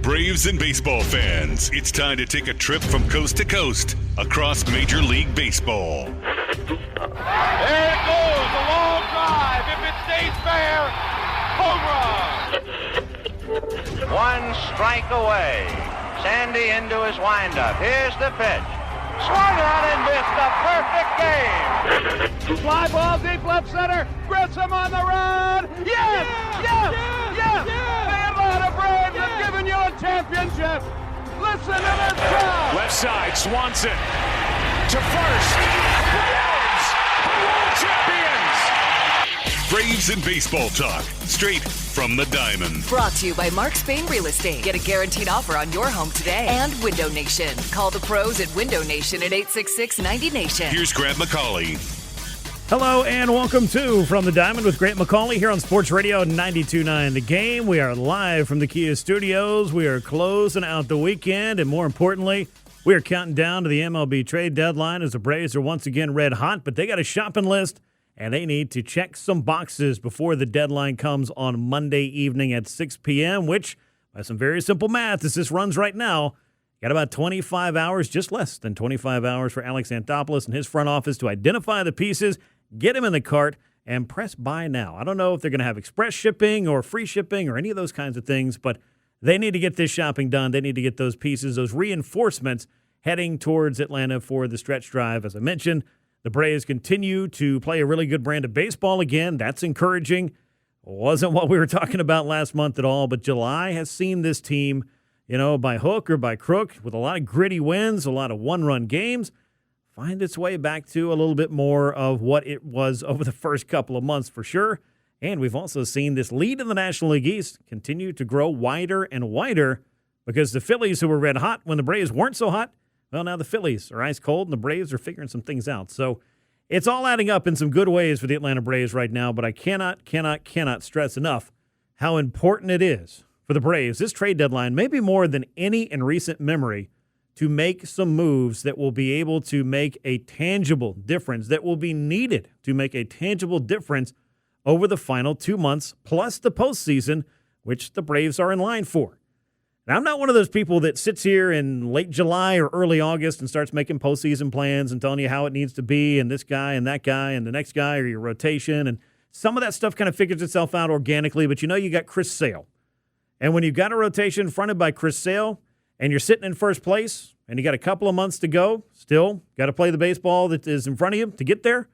Braves and baseball fans, it's time to take a trip from coast to coast across Major League Baseball. There it goes, a long drive. If it stays fair, home run. One strike away. Sandy into his windup. Here's the pitch. Swung on and missed a perfect game. Fly ball deep left center. Grissom on the run. Yes! Yes! Yes! The Atlanta Braves have given you a championship. Listen to this crowd. Left side, Swanson to first. Braves, world champions. Braves and baseball talk, straight from the diamond. Brought to you by Mark Spain Real Estate. Get a guaranteed offer on your home today. And Window Nation. Call the pros at Window Nation at 866-90Nation. Here's Grant McAuley. Hello and welcome to From the Diamond with Grant McAuley here on Sports Radio 92.9 The Game. We are live from the Kia Studios. We are closing out the weekend, and more importantly, we are counting down to the MLB trade deadline as the Braves are once again red hot, but they got a shopping list, and they need to check some boxes before the deadline comes on Monday evening at 6 p.m., which, by some very simple math, as this runs right now, got about 25 hours, just less than 25 hours for Alex Anthopoulos and his front office to identify the pieces, get him in the cart, and press buy now. I don't know if they're going to have express shipping or free shipping or any of those kinds of things, but they need to get this shopping done. They need to get those pieces, those reinforcements heading towards Atlanta for the stretch drive. As I mentioned, the Braves continue to play a really good brand of baseball again. That's encouraging. Wasn't what we were talking about last month at all, but July has seen this team, by hook or by crook, with a lot of gritty wins, a lot of one-run games, find its way back to a little bit more of what it was over the first couple of months for sure. And we've also seen this lead in the National League East continue to grow wider and wider because the Phillies, who were red hot when the Braves weren't so hot, well, now the Phillies are ice cold and the Braves are figuring some things out. So it's all adding up in some good ways for the Atlanta Braves right now, but I cannot stress enough how important it is for the Braves, this trade deadline, maybe more than any in recent memory, to make some moves that will be able to make a tangible difference, that will be needed to make a tangible difference over the final 2 months, plus the postseason, which the Braves are in line for. Now, I'm not one of those people that sits here in late July or early August and starts making postseason plans and telling you how it needs to be and this guy and that guy and the next guy or your rotation. And some of that stuff kind of figures itself out organically, but you got Chris Sale. And when you've got a rotation fronted by Chris Sale, and you're sitting in first place, and you got a couple of months to go, still got to play the baseball that is in front of you to get there,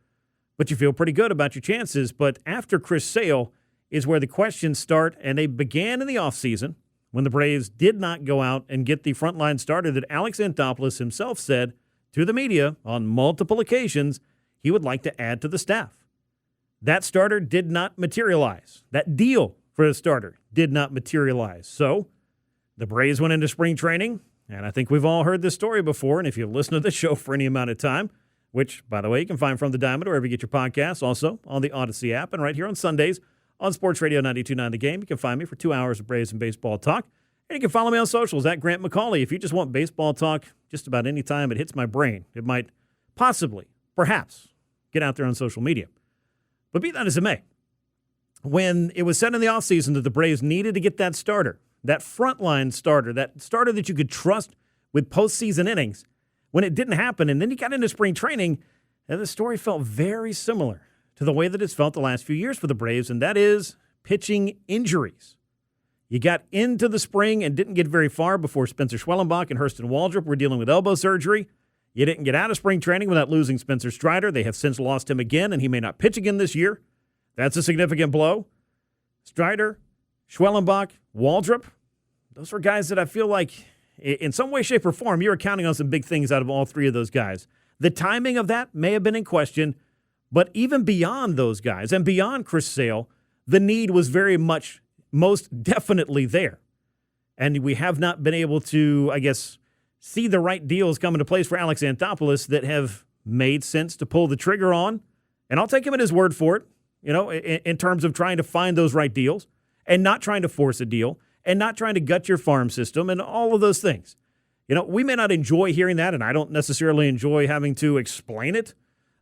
but you feel pretty good about your chances. But after Chris Sale is where the questions start, and they began in the offseason when the Braves did not go out and get the frontline starter that Alex Anthopoulos himself said to the media on multiple occasions he would like to add to the staff. That starter did not materialize. That deal for the starter did not materialize. So the Braves went into spring training, and I think we've all heard this story before, and if you've listened to the show for any amount of time, which, by the way, you can find From the Diamond wherever you get your podcasts, also on the Odyssey app, and right here on Sundays on Sports Radio 92.9 The Game. You can find me for 2 hours of Braves and baseball talk, and you can follow me on socials at Grant McAuley. If you just want baseball talk just about any time it hits my brain, it might possibly, perhaps, get out there on social media. But be that as it may, when it was said in the offseason that the Braves needed to get that starter, that frontline starter, that starter that you could trust with postseason innings, when it didn't happen, and then you got into spring training, and the story felt very similar to the way that it's felt the last few years for the Braves, and that is pitching injuries. You got into the spring and didn't get very far before Spencer Schwellenbach and Hurston Waldrop were dealing with elbow surgery. You didn't get out of spring training without losing Spencer Strider. They have since lost him again, and he may not pitch again this year. That's a significant blow. Strider, Schwellenbach, Waldrop, those were guys that I feel like in some way, shape, or form, you were counting on some big things out of all three of those guys. The timing of that may have been in question, but even beyond those guys and beyond Chris Sale, the need was very much, most definitely there. And we have not been able to, I guess, see the right deals come into place for Alex Anthopoulos that have made sense to pull the trigger on. And I'll take him at his word for it, in terms of trying to find those right deals and not trying to force a deal and not trying to gut your farm system and all of those things. We may not enjoy hearing that, and I don't necessarily enjoy having to explain it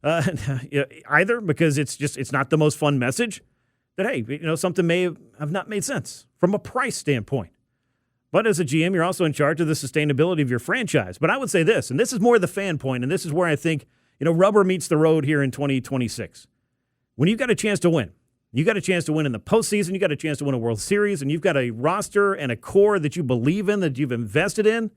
either, because it's not the most fun message that, hey, something may have not made sense from a price standpoint. But as a GM, you're also in charge of the sustainability of your franchise. But I would say this, and this is more the fan point, and this is where I think, rubber meets the road here in 2026. When you've got a chance to win, you got a chance to win in the postseason, you got a chance to win a World Series, and you've got a roster and a core that you believe in, that you've invested in,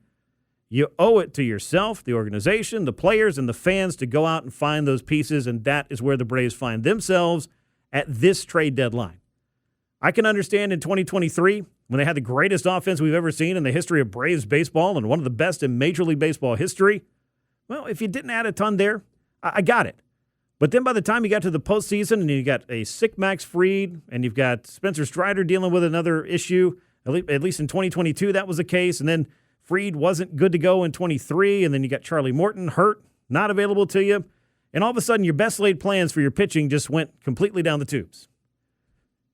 you owe it to yourself, the organization, the players, and the fans to go out and find those pieces, and that is where the Braves find themselves at this trade deadline. I can understand in 2023, when they had the greatest offense we've ever seen in the history of Braves baseball and one of the best in Major League Baseball history, well, if you didn't add a ton there, I got it. But then by the time you got to the postseason and you got a sick Max Fried and you've got Spencer Strider dealing with another issue, at least in 2022 that was the case, and then Fried wasn't good to go in 23, and then you got Charlie Morton hurt, not available to you, and all of a sudden your best laid plans for your pitching just went completely down the tubes.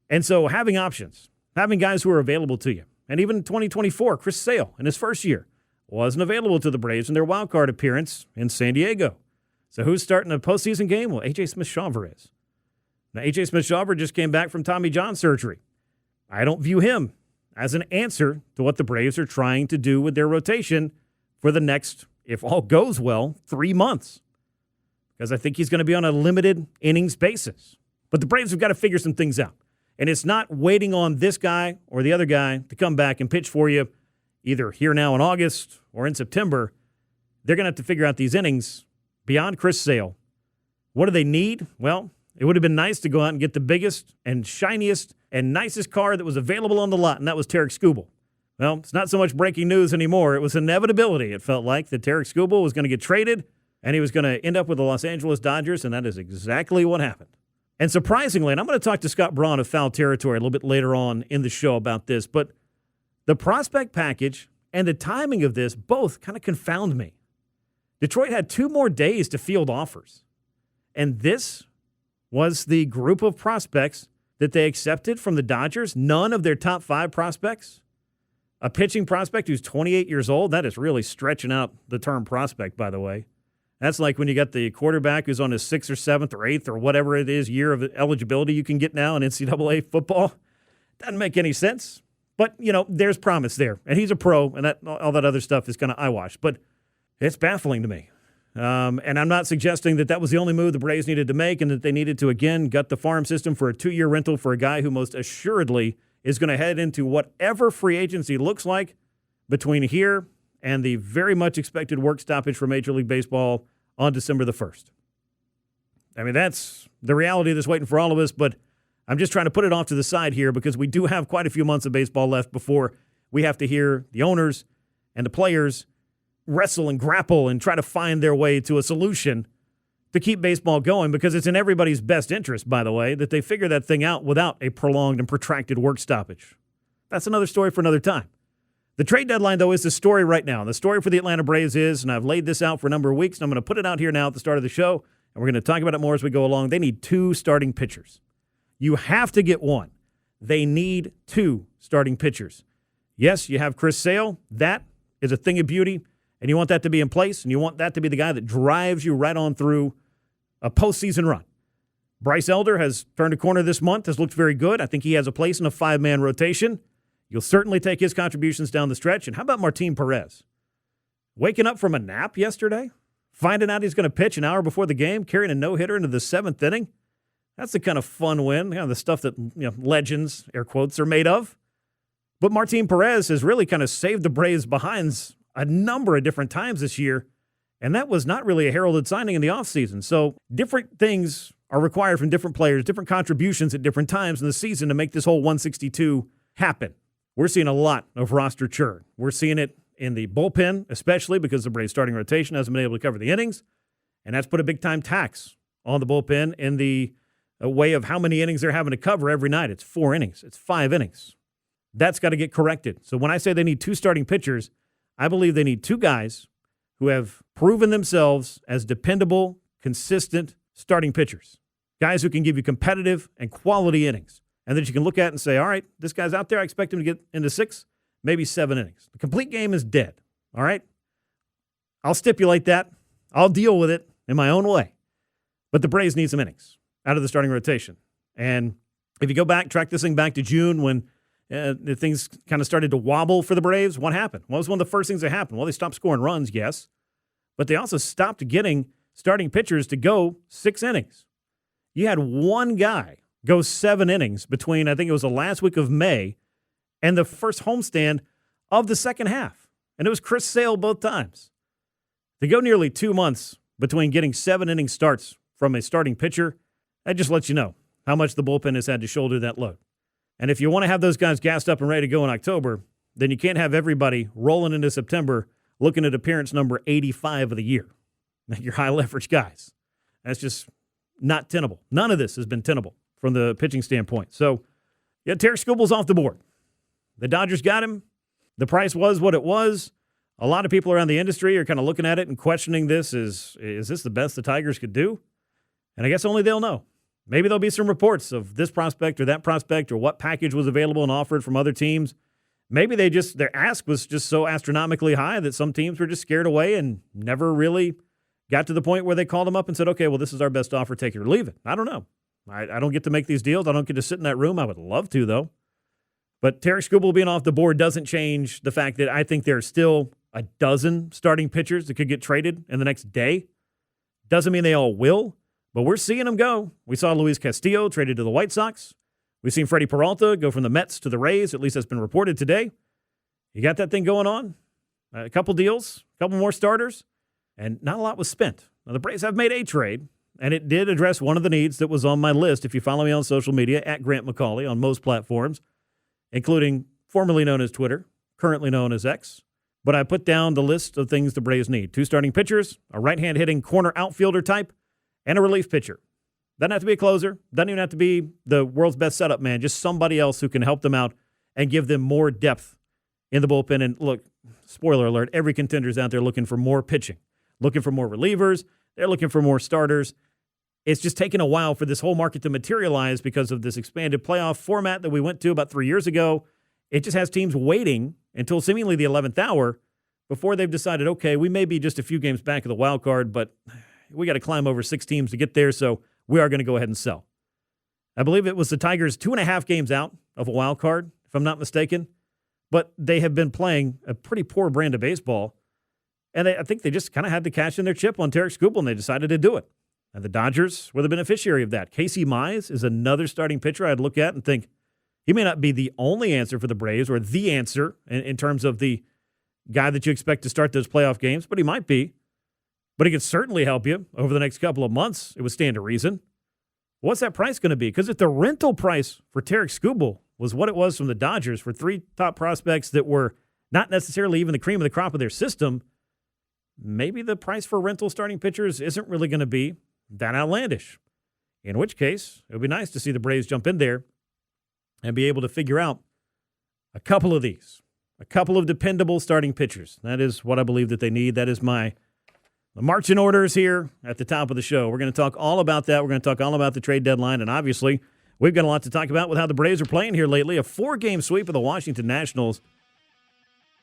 And so having options, having guys who are available to you, and even in 2024, Chris Sale in his first year wasn't available to the Braves in their wild card appearance in San Diego. So who's starting a postseason game? Well, A.J. Smith-Shawver is. Now, A.J. Smith-Shawver just came back from Tommy John surgery. I don't view him as an answer to what the Braves are trying to do with their rotation for the next, if all goes well, 3 months. Because I think he's going to be on a limited innings basis. But the Braves have got to figure some things out. And it's not waiting on this guy or the other guy to come back and pitch for you either here now in August or in September. They're going to have to figure out these innings beyond Chris Sale. What do they need? Well, it would have been nice to go out and get the biggest and shiniest and nicest car that was available on the lot, and that was Tarik Skubal. Well, it's not so much breaking news anymore. It was inevitability, it felt like, that Tarik Skubal was going to get traded, and he was going to end up with the Los Angeles Dodgers, and that is exactly what happened. And surprisingly, and I'm going to talk to Scott Braun of Foul Territory a little bit later on in the show about this, but the prospect package and the timing of this both kind of confound me. Detroit had 2 more days to field offers. And this was the group of prospects that they accepted from the Dodgers. None of their top 5 prospects. A pitching prospect who's 28 years old, that is really stretching out the term prospect, by the way. That's like when you got the quarterback who's on his 6th or 7th or 8th or whatever it is year of eligibility you can get now in NCAA football. Doesn't make any sense. But, there's promise there. And he's a pro, and all that other stuff is kind of eyewash. But it's baffling to me. And I'm not suggesting that was the only move the Braves needed to make and that they needed to, again, gut the farm system for a 2-year rental for a guy who most assuredly is going to head into whatever free agency looks like between here and the very much expected work stoppage for Major League Baseball on December the 1st. I mean, that's the reality that's waiting for all of us, but I'm just trying to put it off to the side here because we do have quite a few months of baseball left before we have to hear the owners and the players wrestle and grapple and try to find their way to a solution to keep baseball going, because it's in everybody's best interest, by the way, that they figure that thing out without a prolonged and protracted work stoppage. That's another story for another time. The trade deadline, though, is the story right now. The story for the Atlanta Braves is, and I've laid this out for a number of weeks, and I'm going to put it out here now at the start of the show, and we're going to talk about it more as we go along. They need 2 starting pitchers. You have to get one. They need 2 starting pitchers. Yes, you have Chris Sale. That is a thing of beauty, and you want that to be in place, and you want that to be the guy that drives you right on through a postseason run. Bryce Elder has turned a corner this month, has looked very good. I think he has a place in a 5-man rotation. You'll certainly take his contributions down the stretch. And how about Martin Perez? Waking up from a nap yesterday, finding out he's going to pitch an hour before the game, carrying a no-hitter into the 7th inning. That's the kind of fun win, the stuff that legends, air quotes, are made of. But Martin Perez has really kind of saved the Braves' behinds a number of different times this year, and that was not really a heralded signing in the offseason. So different things are required from different players, different contributions at different times in the season to make this whole 162 happen. We're seeing a lot of roster churn. We're seeing it in the bullpen, especially because the Braves' starting rotation hasn't been able to cover the innings, and that's put a big-time tax on the bullpen in the way of how many innings they're having to cover every night. It's 4 innings. It's 5 innings. That's got to get corrected. So when I say they need 2 starting pitchers, I believe they need 2 guys who have proven themselves as dependable, consistent starting pitchers. Guys who can give you competitive and quality innings. And that you can look at and say, all right, this guy's out there. I expect him to get into 6, maybe 7 innings. The complete game is dead. All right? I'll stipulate that. I'll deal with it in my own way. But the Braves need some innings out of the starting rotation. And if you go back, track this thing back to June when the things kind of started to wobble for the Braves. What happened? What was one of the first things that happened? Well, they stopped scoring runs, yes, but they also stopped getting starting pitchers to go 6 innings. You had one guy go 7 innings between, I think it was the last week of May and the first homestand of the second half. And it was Chris Sale both times. To go nearly 2 months between getting 7 inning starts from a starting pitcher, that just lets you know how much the bullpen has had to shoulder that load. And if you want to have those guys gassed up and ready to go in October, then you can't have everybody rolling into September looking at appearance number 85 of the year. Your high leverage guys. That's just not tenable. None of this has been tenable from the pitching standpoint. So, yeah, Tarik Skubal's off the board. The Dodgers got him. The price was what it was. A lot of people around the industry are kind of looking at it and questioning this. Is this the best the Tigers could do? And I guess only they'll know. Maybe there'll be some reports of this prospect or that prospect or what package was available and offered from other teams. Maybe their ask was just so astronomically high that some teams were just scared away and never really got to the point where they called them up and said, okay, well, this is our best offer, take it or leave it. I don't know. I don't get to make these deals. I don't get to sit in that room. I would love to, though. But Tarik Skubal being off the board doesn't change the fact that I think there's still a dozen starting pitchers that could get traded in the next day. Doesn't mean they all will, but we're seeing them go. We saw Luis Castillo traded to the White Sox. We've seen Freddie Peralta go from the Mets to the Rays. At least that's been reported today. You got that thing going on. A couple deals, a couple more starters, and not a lot was spent. Now, the Braves have made a trade, and it did address one of the needs that was on my list. If you follow me on social media, at Grant McAuley on most platforms, including formerly known as Twitter, currently known as X. But I put down the list of things the Braves need. 2 starting pitchers, a right-hand hitting corner outfielder type, and a relief pitcher. Doesn't have to be a closer. Doesn't even have to be the world's best setup man. Just somebody else who can help them out and give them more depth in the bullpen. And look, spoiler alert, every contender's out there looking for more pitching, looking for more relievers. They're looking for more starters. It's just taken a while for this whole market to materialize because of this expanded playoff format that we went to about 3 years ago. It just has teams waiting until seemingly the 11th hour before they've decided, okay, we may be just a few games back of the wild card, but we got to climb over 6 teams to get there, so we are going to go ahead and sell. I believe it was the Tigers 2.5 games out of a wild card, if I'm not mistaken, but they have been playing a pretty poor brand of baseball, and I think they just kind of had to cash in their chip on Tarik Skubal, and they decided to do it. And the Dodgers were the beneficiary of that. Casey Mize is another starting pitcher I'd look at and think he may not be the only answer for the Braves or the answer in terms of the guy that you expect to start those playoff games, but he might be. But he could certainly help you over the next couple of months. It would stand to reason. What's that price going to be? Because if the rental price for Tarik Skubal was what it was from the Dodgers for 3 top prospects that were not necessarily even the cream of the crop of their system, maybe the price for rental starting pitchers isn't really going to be that outlandish. In which case, it would be nice to see the Braves jump in there and be able to figure out a couple of these, a couple of dependable starting pitchers. That is what I believe that they need. That is my marching orders here at the top of the show. We're going to talk all about that. We're going to talk all about the trade deadline, and obviously, we've got a lot to talk about with how the Braves are playing here lately. A 4-game sweep of the Washington Nationals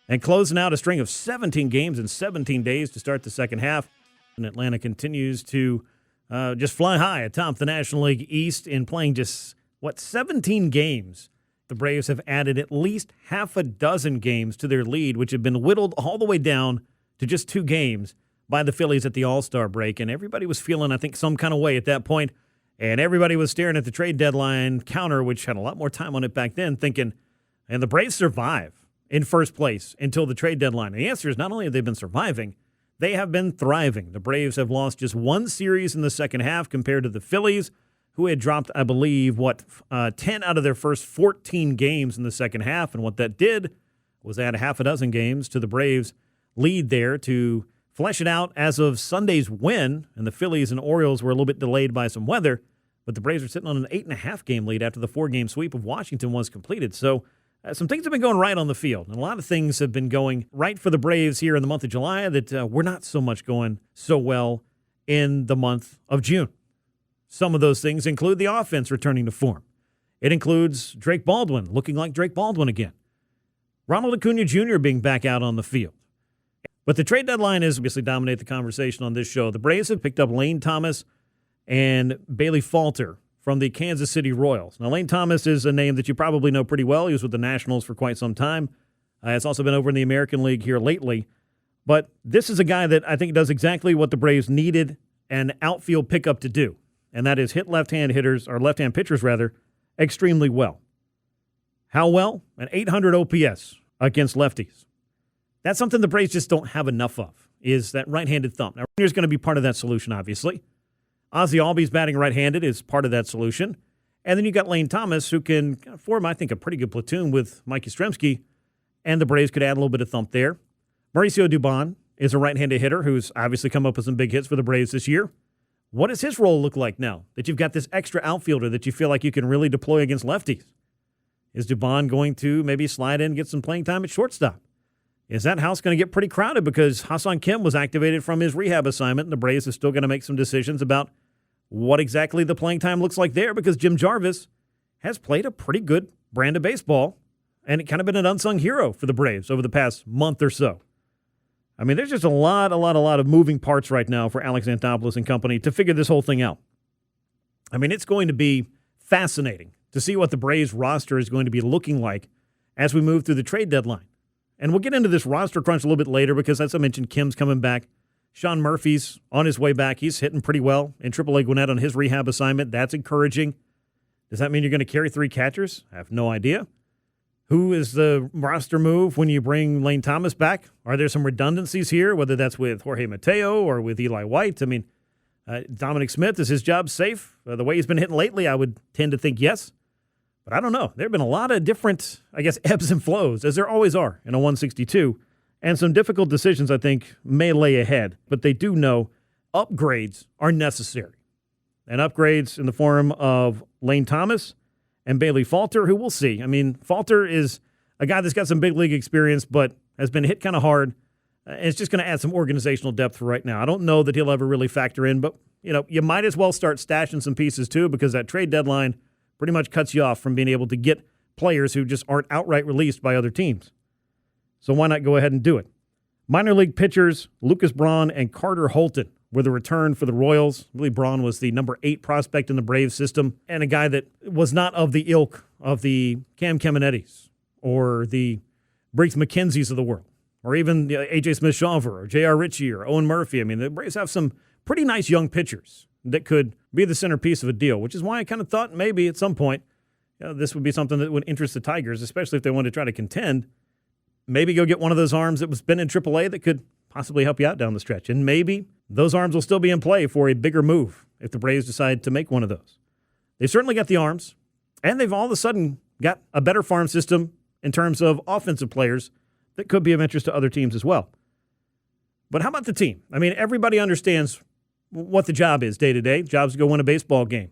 and closing out a string of 17 games in 17 days to start the second half. And Atlanta continues to just fly high atop the National League East in playing just, 17 games. The Braves have added at least half a dozen games to their lead, which have been whittled all the way down to just 2 games by the Phillies at the All-Star break. And everybody was feeling, I think, some kind of way at that point. And everybody was staring at the trade deadline counter, which had a lot more time on it back then, thinking, and the Braves survive in first place until the trade deadline. And the answer is not only have they been surviving, they have been thriving. The Braves have lost just 1 series in the second half compared to the Phillies, who had dropped, I believe, 10 out of their first 14 games in the second half. And what that did was add half a dozen games to the Braves' lead there to flesh it out as of Sunday's win. And the Phillies and Orioles were a little bit delayed by some weather, but the Braves are sitting on an 8.5-game lead after the 4-game sweep of Washington was completed. So some things have been going right on the field, and a lot of things have been going right for the Braves here in the month of July that were not so much going so well in the month of June. Some of those things include the offense returning to form. It includes Drake Baldwin looking like Drake Baldwin again. Ronald Acuña Jr. being back out on the field. But the trade deadline is obviously dominate the conversation on this show. The Braves have picked up Lane Thomas and Bailey Falter from the Kansas City Royals. Now, Lane Thomas is a name that you probably know pretty well. He was with the Nationals for quite some time. Has also been over in the American League here lately. But this is a guy that I think does exactly what the Braves needed an outfield pickup to do, and that is hit left-hand pitchers, extremely well. How well? An 800 OPS against lefties. That's something the Braves just don't have enough of, is that right-handed thumb. Now, Rainier's going to be part of that solution, obviously. Ozzie Albies batting right-handed is part of that solution. And then you got Lane Thomas, who can form, I think, a pretty good platoon with Mike Yastrzemski, and the Braves could add a little bit of thump there. Mauricio Dubon is a right-handed hitter who's obviously come up with some big hits for the Braves this year. What does his role look like now that you've got this extra outfielder that you feel like you can really deploy against lefties? Is Dubon going to maybe slide in and get some playing time at shortstop? Is that house going to get pretty crowded because Ha-Seong Kim was activated from his rehab assignment, and the Braves are still going to make some decisions about what exactly the playing time looks like there, because Jim Jarvis has played a pretty good brand of baseball and it kind of been an unsung hero for the Braves over the past month or so. I mean, there's just a lot of moving parts right now for Alex Anthopoulos and company to figure this whole thing out. I mean, it's going to be fascinating to see what the Braves roster is going to be looking like as we move through the trade deadline. And we'll get into this roster crunch a little bit later because, as I mentioned, Kim's coming back. Sean Murphy's on his way back. He's hitting pretty well in AAA Gwinnett on his rehab assignment. That's encouraging. Does that mean you're going to carry 3 catchers? I have no idea. Who is the roster move when you bring Lane Thomas back? Are there some redundancies here, whether that's with Jorge Mateo or with Eli White? I mean, Dominic Smith, is his job safe? The way he's been hitting lately, I would tend to think yes. But I don't know. There have been a lot of different, ebbs and flows, as there always are in a 162. And some difficult decisions, I think, may lay ahead. But they do know upgrades are necessary. And upgrades in the form of Lane Thomas and Bailey Falter, who we'll see. I mean, Falter is a guy that's got some big league experience, but has been hit kind of hard. And it's just going to add some organizational depth for right now. I don't know that he'll ever really factor in, but, you might as well start stashing some pieces too, because that trade deadline pretty much cuts you off from being able to get players who just aren't outright released by other teams. So why not go ahead and do it? Minor league pitchers Lucas Braun and Carter Holton were the return for the Royals. I believe Braun was the number 8 prospect in the Braves system, and a guy that was not of the ilk of the Cam Caminettis or the Briggs McKenzies of the world, or even A.J. Smith-Shawver or J.R. Ritchie or Owen Murphy. I mean, the Braves have some pretty nice young pitchers that could be the centerpiece of a deal, which is why I kind of thought maybe at some point this would be something that would interest the Tigers, especially if they wanted to try to contend. Maybe go get one of those arms that was been in AAA that could possibly help you out down the stretch. And maybe those arms will still be in play for a bigger move if the Braves decide to make one of those. They've certainly got the arms, and they've all of a sudden got a better farm system in terms of offensive players that could be of interest to other teams as well. But how about the team? I mean, everybody understands what the job is day to day. Job's to go win a baseball game.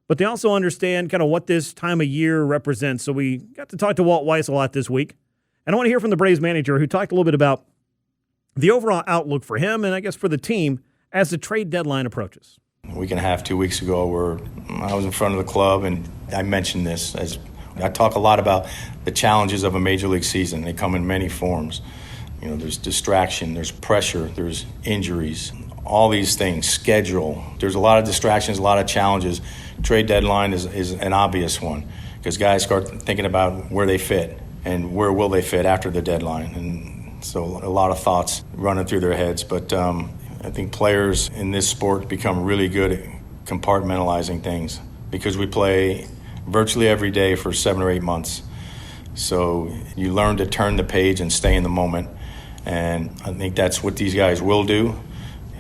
But they also understand kind of what this time of year represents. So we got to talk to Walt Weiss a lot this week. And I want to hear from the Braves manager, who talked a little bit about the overall outlook for him and I guess for the team as the trade deadline approaches. A week and a half, 2 weeks ago, where I was in front of the club and I mentioned this. As I talk a lot about the challenges of a major league season. They come in many forms. There's distraction, there's pressure, there's injuries, all these things, schedule. There's a lot of distractions, a lot of challenges. Trade deadline is an obvious one because guys start thinking about where they fit and where will they fit after the deadline. And so a lot of thoughts running through their heads. But I think players in this sport become really good at compartmentalizing things because we play virtually every day for 7 or 8 months. So you learn to turn the page and stay in the moment. And I think that's what these guys will do.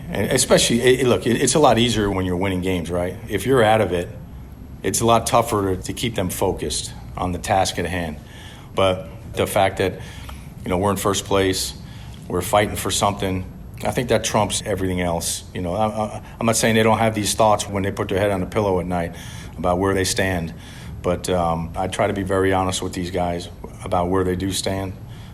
And especially, it's a lot easier when you're winning games, right? If you're out of it, it's a lot tougher to keep them focused on the task at hand. But the fact that, we're in first place, we're fighting for something, I think that trumps everything else. I'm not saying they don't have these thoughts when they put their head on the pillow at night about where they stand. But I try to be very honest with these guys about where they do stand.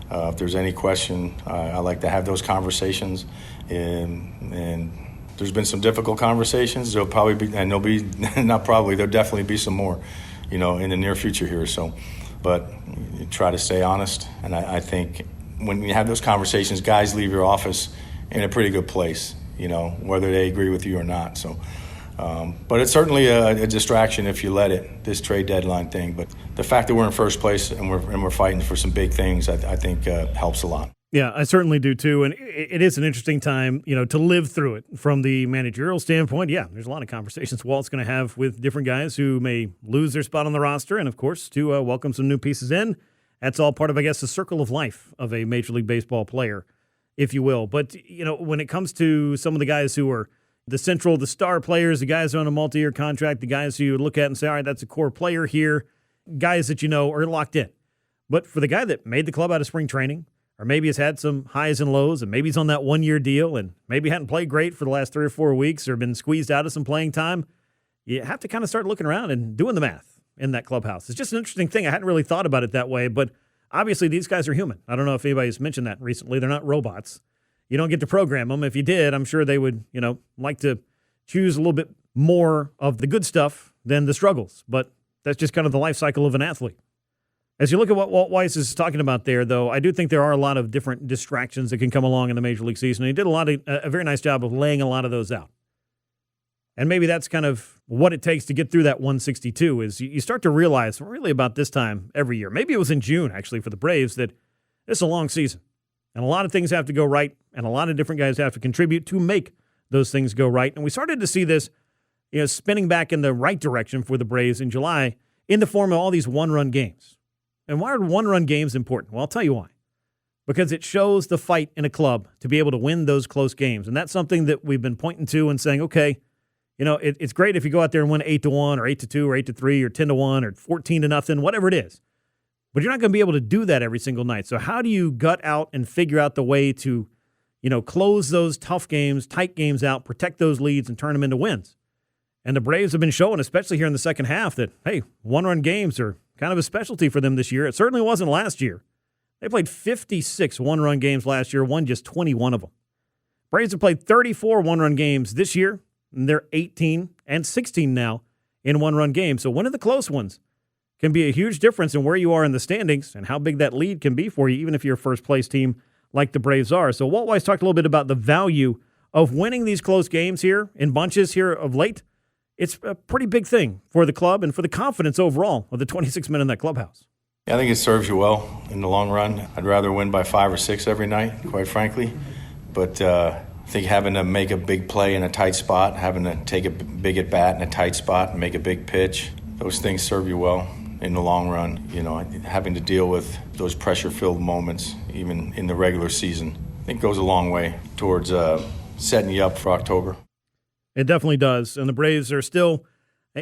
If there's any question, I like to have those conversations. And there's been some difficult conversations. There'll probably be, and there'll be, not probably, there'll definitely be some more, in the near future here. So, but you try to stay honest. And I think when you have those conversations, guys leave your office in a pretty good place, whether they agree with you or not. So But it's certainly a distraction if you let it, this trade deadline thing. But the fact that we're in first place and we're fighting for some big things, I think helps a lot. Yeah, I certainly do too, and it is an interesting time, to live through it from the managerial standpoint. Yeah, there's a lot of conversations Walt's going to have with different guys who may lose their spot on the roster, and of course to welcome some new pieces in. That's all part of, I guess, the circle of life of a Major League Baseball player, if you will. But when it comes to some of the guys who are the star players, the guys who are on a multi-year contract, the guys who you look at and say, all right, that's a core player here, guys that are locked in. But for the guy that made the club out of spring training, or maybe has had some highs and lows, and maybe he's on that one-year deal, and maybe hadn't played great for the last 3 or 4 weeks, or been squeezed out of some playing time, you have to kind of start looking around and doing the math in that clubhouse. It's just an interesting thing. I hadn't really thought about it that way, but obviously these guys are human. I don't know if anybody's mentioned that recently. They're not robots. You don't get to program them. If you did, I'm sure they would, like to choose a little bit more of the good stuff than the struggles. But that's just kind of the life cycle of an athlete. As you look at what Walt Weiss is talking about there, though, I do think there are a lot of different distractions that can come along in the Major League season. He did a very nice job of laying a lot of those out. And maybe that's kind of what it takes to get through that 162 is you start to realize really about this time every year. Maybe it was in June, actually, for the Braves, that it's a long season. And a lot of things have to go right, and a lot of different guys have to contribute to make those things go right. And we started to see this spinning back in the right direction for the Braves in July in the form of all these one-run games. And why are one-run games important? Well, I'll tell you why. Because it shows the fight in a club to be able to win those close games. And that's something that we've been pointing to and saying, okay, it's great if you go out there and win 8-1 or 8-2 or 8-3 or 10-1 or 14-0, whatever it is. But you're not going to be able to do that every single night. So how do you gut out and figure out the way to, close those tough games, tight games out, protect those leads, and turn them into wins? And the Braves have been showing, especially here in the second half, that, hey, one-run games are kind of a specialty for them this year. It certainly wasn't last year. They played 56 one-run games last year, won just 21 of them. Braves have played 34 one-run games this year, and they're 18 and 16 now in one-run games. So winning the close ones can be a huge difference in where you are in the standings and how big that lead can be for you, even if you're a first-place team like the Braves are. So Walt Weiss talked a little bit about the value of winning these close games here in bunches here of late. It's a pretty big thing for the club and for the confidence overall of the 26 men in that clubhouse. Yeah, I think it serves you well in the long run. I'd rather win by 5 or 6 every night, quite frankly. But I think having to make a big play in a tight spot, having to take a big at bat in a tight spot and make a big pitch, those things serve you well in the long run. Having to deal with those pressure-filled moments, even in the regular season, I think goes a long way towards setting you up for October. It definitely does. And the Braves are still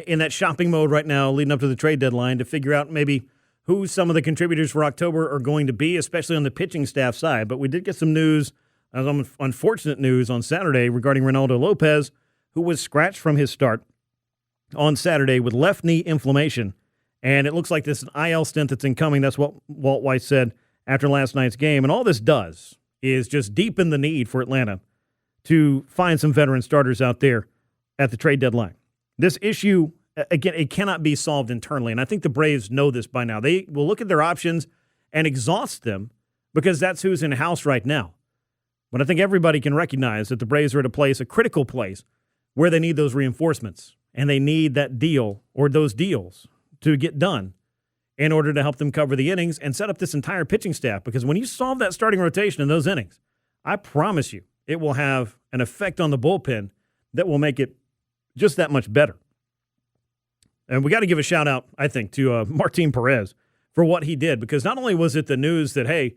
in that shopping mode right now leading up to the trade deadline to figure out maybe who some of the contributors for October are going to be, especially on the pitching staff side. But we did get some news, unfortunate news on Saturday regarding Reynaldo Lopez, who was scratched from his start on Saturday with left knee inflammation. And it looks like this is an IL stint that's incoming. That's what Walt Weiss said after last night's game. And all this does is just deepen the need for Atlanta to find some veteran starters out there at the trade deadline. This issue, again, it cannot be solved internally, and I think the Braves know this by now. They will look at their options and exhaust them because that's who's in-house right now. But I think everybody can recognize that the Braves are at a critical place, where they need those reinforcements, and they need that deal or those deals to get done in order to help them cover the innings and set up this entire pitching staff. Because when you solve that starting rotation in those innings, I promise you, it will have an effect on the bullpen that will make it just that much better. And we got to give a shout out, I think, to Martin Perez for what he did, because not only was it the news that, hey,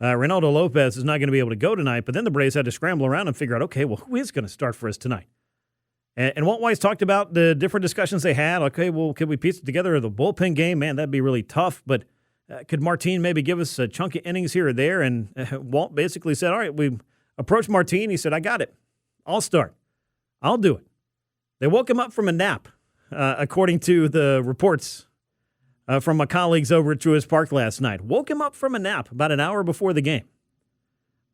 Reynaldo Lopez is not going to be able to go tonight, but then the Braves had to scramble around and figure out, okay, well, who is going to start for us tonight? And Walt Weiss talked about the different discussions they had. Okay, well, could we piece together the bullpen game? Man, that'd be really tough, but could Martin maybe give us a chunk of innings here or there? And Walt basically said, all right, we approached Martin. He said, I got it. I'll start. I'll do it. They woke him up from a nap, according to the reports from my colleagues over at Truist Park last night. Woke him up from a nap about an hour before the game.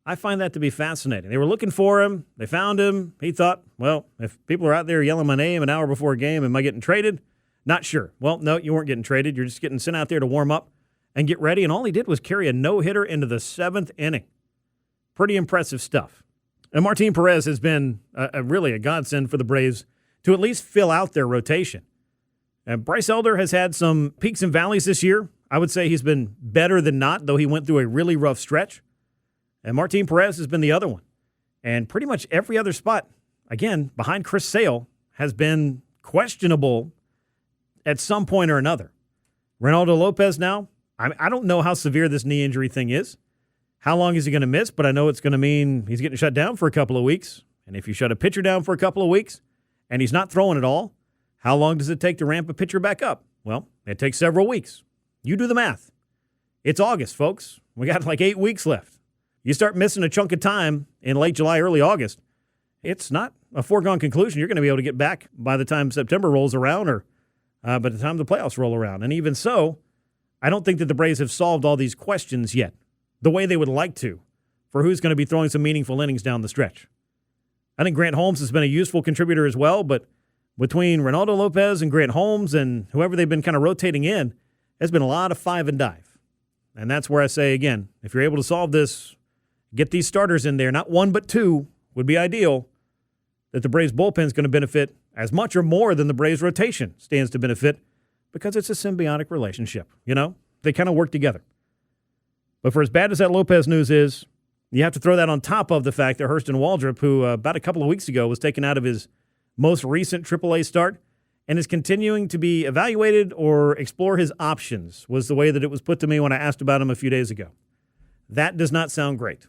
I find that to be fascinating. They were looking for him. They found him. He thought, well, if people are out there yelling my name an hour before a game, am I getting traded? Not sure. Well, no, you weren't getting traded. You're just getting sent out there to warm up and get ready. And all he did was carry a no-hitter into the 7th inning. Pretty impressive stuff. And Martin Perez has been really a godsend for the Braves to at least fill out their rotation. And Bryce Elder has had some peaks and valleys this year. I would say he's been better than not, though he went through a really rough stretch. And Martin Perez has been the other one. And pretty much every other spot, again, behind Chris Sale, has been questionable at some point or another. Reynaldo Lopez now, I don't know how severe this knee injury thing is. How long is he going to miss? But I know it's going to mean he's getting shut down for a couple of weeks. And if you shut a pitcher down for a couple of weeks and he's not throwing at all, how long does it take to ramp a pitcher back up? Well, it takes several weeks. You do the math. It's August, folks. We got like 8 weeks left. You start missing a chunk of time in late July, early August, it's not a foregone conclusion you're going to be able to get back by the time September rolls around or by the time the playoffs roll around. And even so, I don't think that the Braves have solved all these questions yet the way they would like to for who's going to be throwing some meaningful innings down the stretch. I think Grant Holmes has been a useful contributor as well, but between Reynaldo Lopez and Grant Holmes and whoever they've been kind of rotating in, there's been a lot of five and dive. And that's where I say, again, if you're able to solve this, get these starters in there, not one but two would be ideal, that the Braves bullpen is going to benefit as much or more than the Braves rotation stands to benefit because it's a symbiotic relationship. You know, they kind of work together. But for as bad as that Lopez news is, you have to throw that on top of the fact that Hurston Waldrop, who about a couple of weeks ago was taken out of his most recent AAA start and is continuing to be evaluated or explore his options, was the way that it was put to me when I asked about him a few days ago. That does not sound great.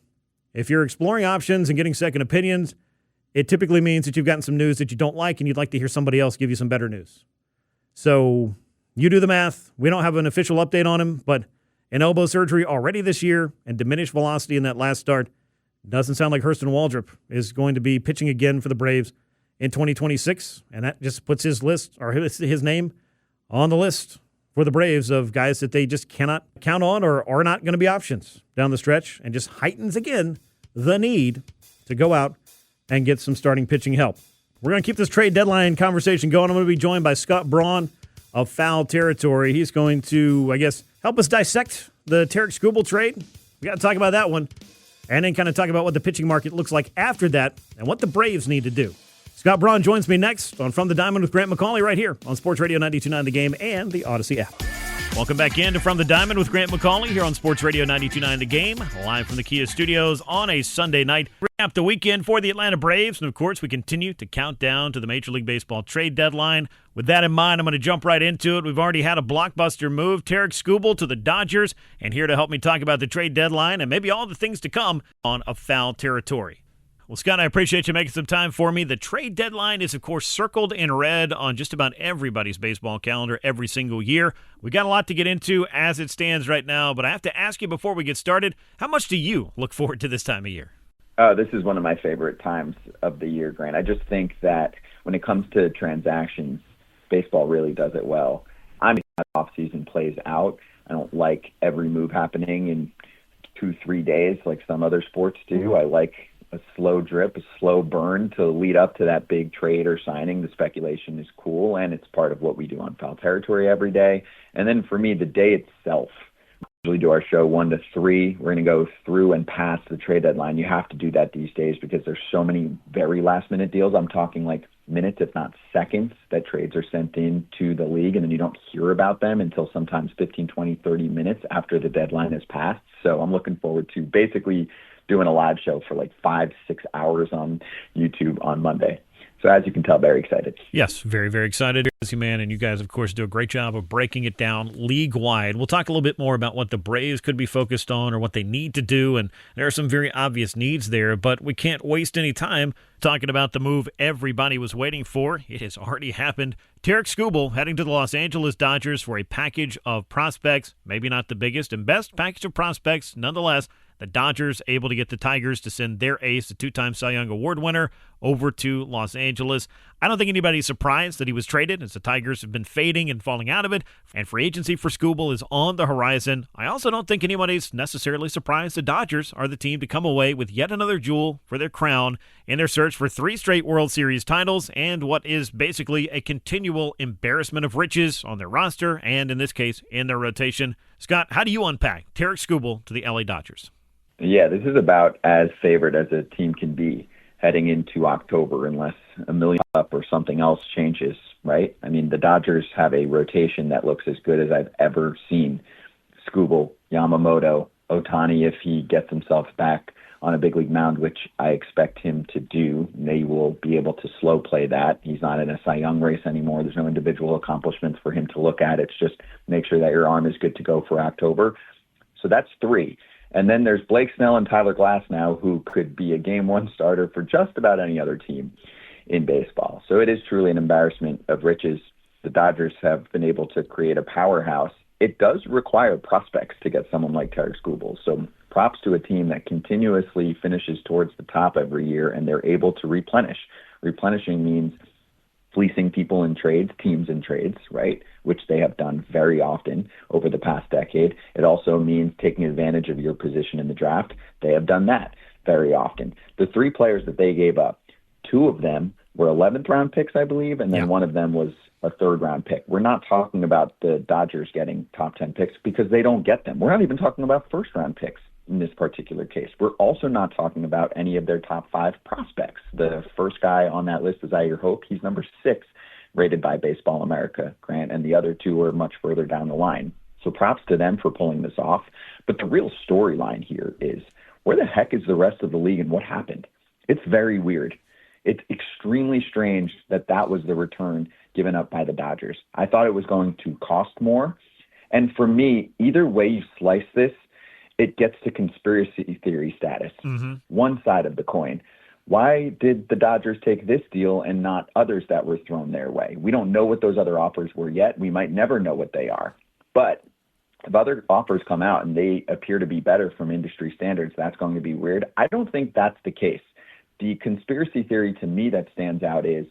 If you're exploring options and getting second opinions, it typically means that you've gotten some news that you don't like and you'd like to hear somebody else give you some better news. So you do the math. We don't have an official update on him, but an elbow surgery already this year and diminished velocity in that last start. Doesn't sound like Hurston Waldrop is going to be pitching again for the Braves in 2026, and that just puts his list or his name on the list for the Braves of guys that they just cannot count on or are not going to be options down the stretch, and just heightens again the need to go out and get some starting pitching help. We're going to keep this trade deadline conversation going. I'm going to be joined by Scott Braun of Foul Territory. He's going to, I guess, help us dissect the Tarik Skubal trade. We got to talk about that one, and then kind of talk about what the pitching market looks like after that and what the Braves need to do. Scott Braun joins me next on From the Diamond with Grant McAuley right here on Sports Radio 92.9 The Game and the Odyssey app. Welcome back in to From the Diamond with Grant McAuley here on Sports Radio 92.9 The Game, live from the Kia Studios on a Sunday night. Wrap the weekend for the Atlanta Braves, and of course we continue to count down to the Major League Baseball trade deadline. With that in mind, I'm going to jump right into it. We've already had a blockbuster move, Tarik Skubal to the Dodgers, and here to help me talk about the trade deadline and maybe all the things to come on A Foul Territory. Well, Scott, I appreciate you making some time for me. The trade deadline is, of course, circled in red on just about everybody's baseball calendar every single year. We got a lot to get into as it stands right now, but I have to ask you before we get started, how much do you look forward to this time of year? This is one of my favorite times of the year, Grant. I just think that when it comes to transactions, baseball really does it well. I mean, the offseason plays out. I don't like every move happening in 2-3 days like some other sports do. I like a slow drip, a slow burn to lead up to that big trade or signing. The speculation is cool, and it's part of what we do on Foul Territory every day. And then for me, the day itself, we usually do our show 1 to 3. We're going to go through and past the trade deadline. You have to do that these days because there's so many very last-minute deals. I'm talking like minutes, if not seconds, that trades are sent in to the league, and then you don't hear about them until sometimes 15, 20, 30 minutes after the deadline has passed. So I'm looking forward to basically doing a live show for like 5-6 hours on YouTube on Monday. So as you can tell, very excited. Yes, very, very excited, man. And you guys, of course, do a great job of breaking it down league-wide. We'll talk a little bit more about what the Braves could be focused on or what they need to do, and there are some very obvious needs there, but we can't waste any time talking about the move everybody was waiting for. It has already happened. Tarik Skubal heading to the Los Angeles Dodgers for a package of prospects, maybe not the biggest and best package of prospects, nonetheless. The Dodgers able to get the Tigers to send their ace, the 2-time Cy Young Award winner, over to Los Angeles. I don't think anybody's surprised that he was traded, as the Tigers have been fading and falling out of it, and free agency for Skubal is on the horizon. I also don't think anybody's necessarily surprised the Dodgers are the team to come away with yet another jewel for their crown in their search for 3 straight World Series titles and what is basically a continual embarrassment of riches on their roster and, in this case, in their rotation. Scott, how do you unpack Tarik Skubal to the LA Dodgers? Yeah, this is about as favored as a team can be heading into October, unless a million up or something else changes, right? I mean, the Dodgers have a rotation that looks as good as I've ever seen. Skubal, Yamamoto, Ohtani, if he gets himself back on a big league mound, which I expect him to do. They will be able to slow play that. He's not in a Cy Young race anymore. There's no individual accomplishments for him to look at. It's just make sure that your arm is good to go for October. So that's 3. And then there's Blake Snell and Tyler Glasnow, who could be a game 1 starter for just about any other team in baseball. So it is truly an embarrassment of riches. The Dodgers have been able to create a powerhouse. It does require prospects to get someone like Tarik Skubal. So props to a team that continuously finishes towards the top every year, and they're able to replenish. Replenishing means fleecing people in trades, teams in trades, right, which they have done very often over the past decade. It also means taking advantage of your position in the draft. They have done that very often. The 3 players that they gave up, 2 of them were 11th round picks, I believe, and then one of them was a 3rd round pick. We're not talking about the Dodgers getting top 10 picks because they don't get them. We're not even talking about 1st round picks in this particular case. We're also not talking about any of their top 5 prospects. The first guy on that list is Zaire Hope. He's number 6 rated by Baseball America, Grant, and the other 2 are much further down the line. So props to them for pulling this off. But the real storyline here is, where the heck is the rest of the league and what happened? It's very weird. It's extremely strange that that was the return given up by the Dodgers. I thought it was going to cost more. And for me, either way you slice this, it gets to conspiracy theory status. One side of the coin. Why did the Dodgers take this deal and not others that were thrown their way? We don't know what those other offers were yet. We might never know what they are. But if other offers come out and they appear to be better from industry standards, that's going to be weird. I don't think that's the case. The conspiracy theory to me that stands out is,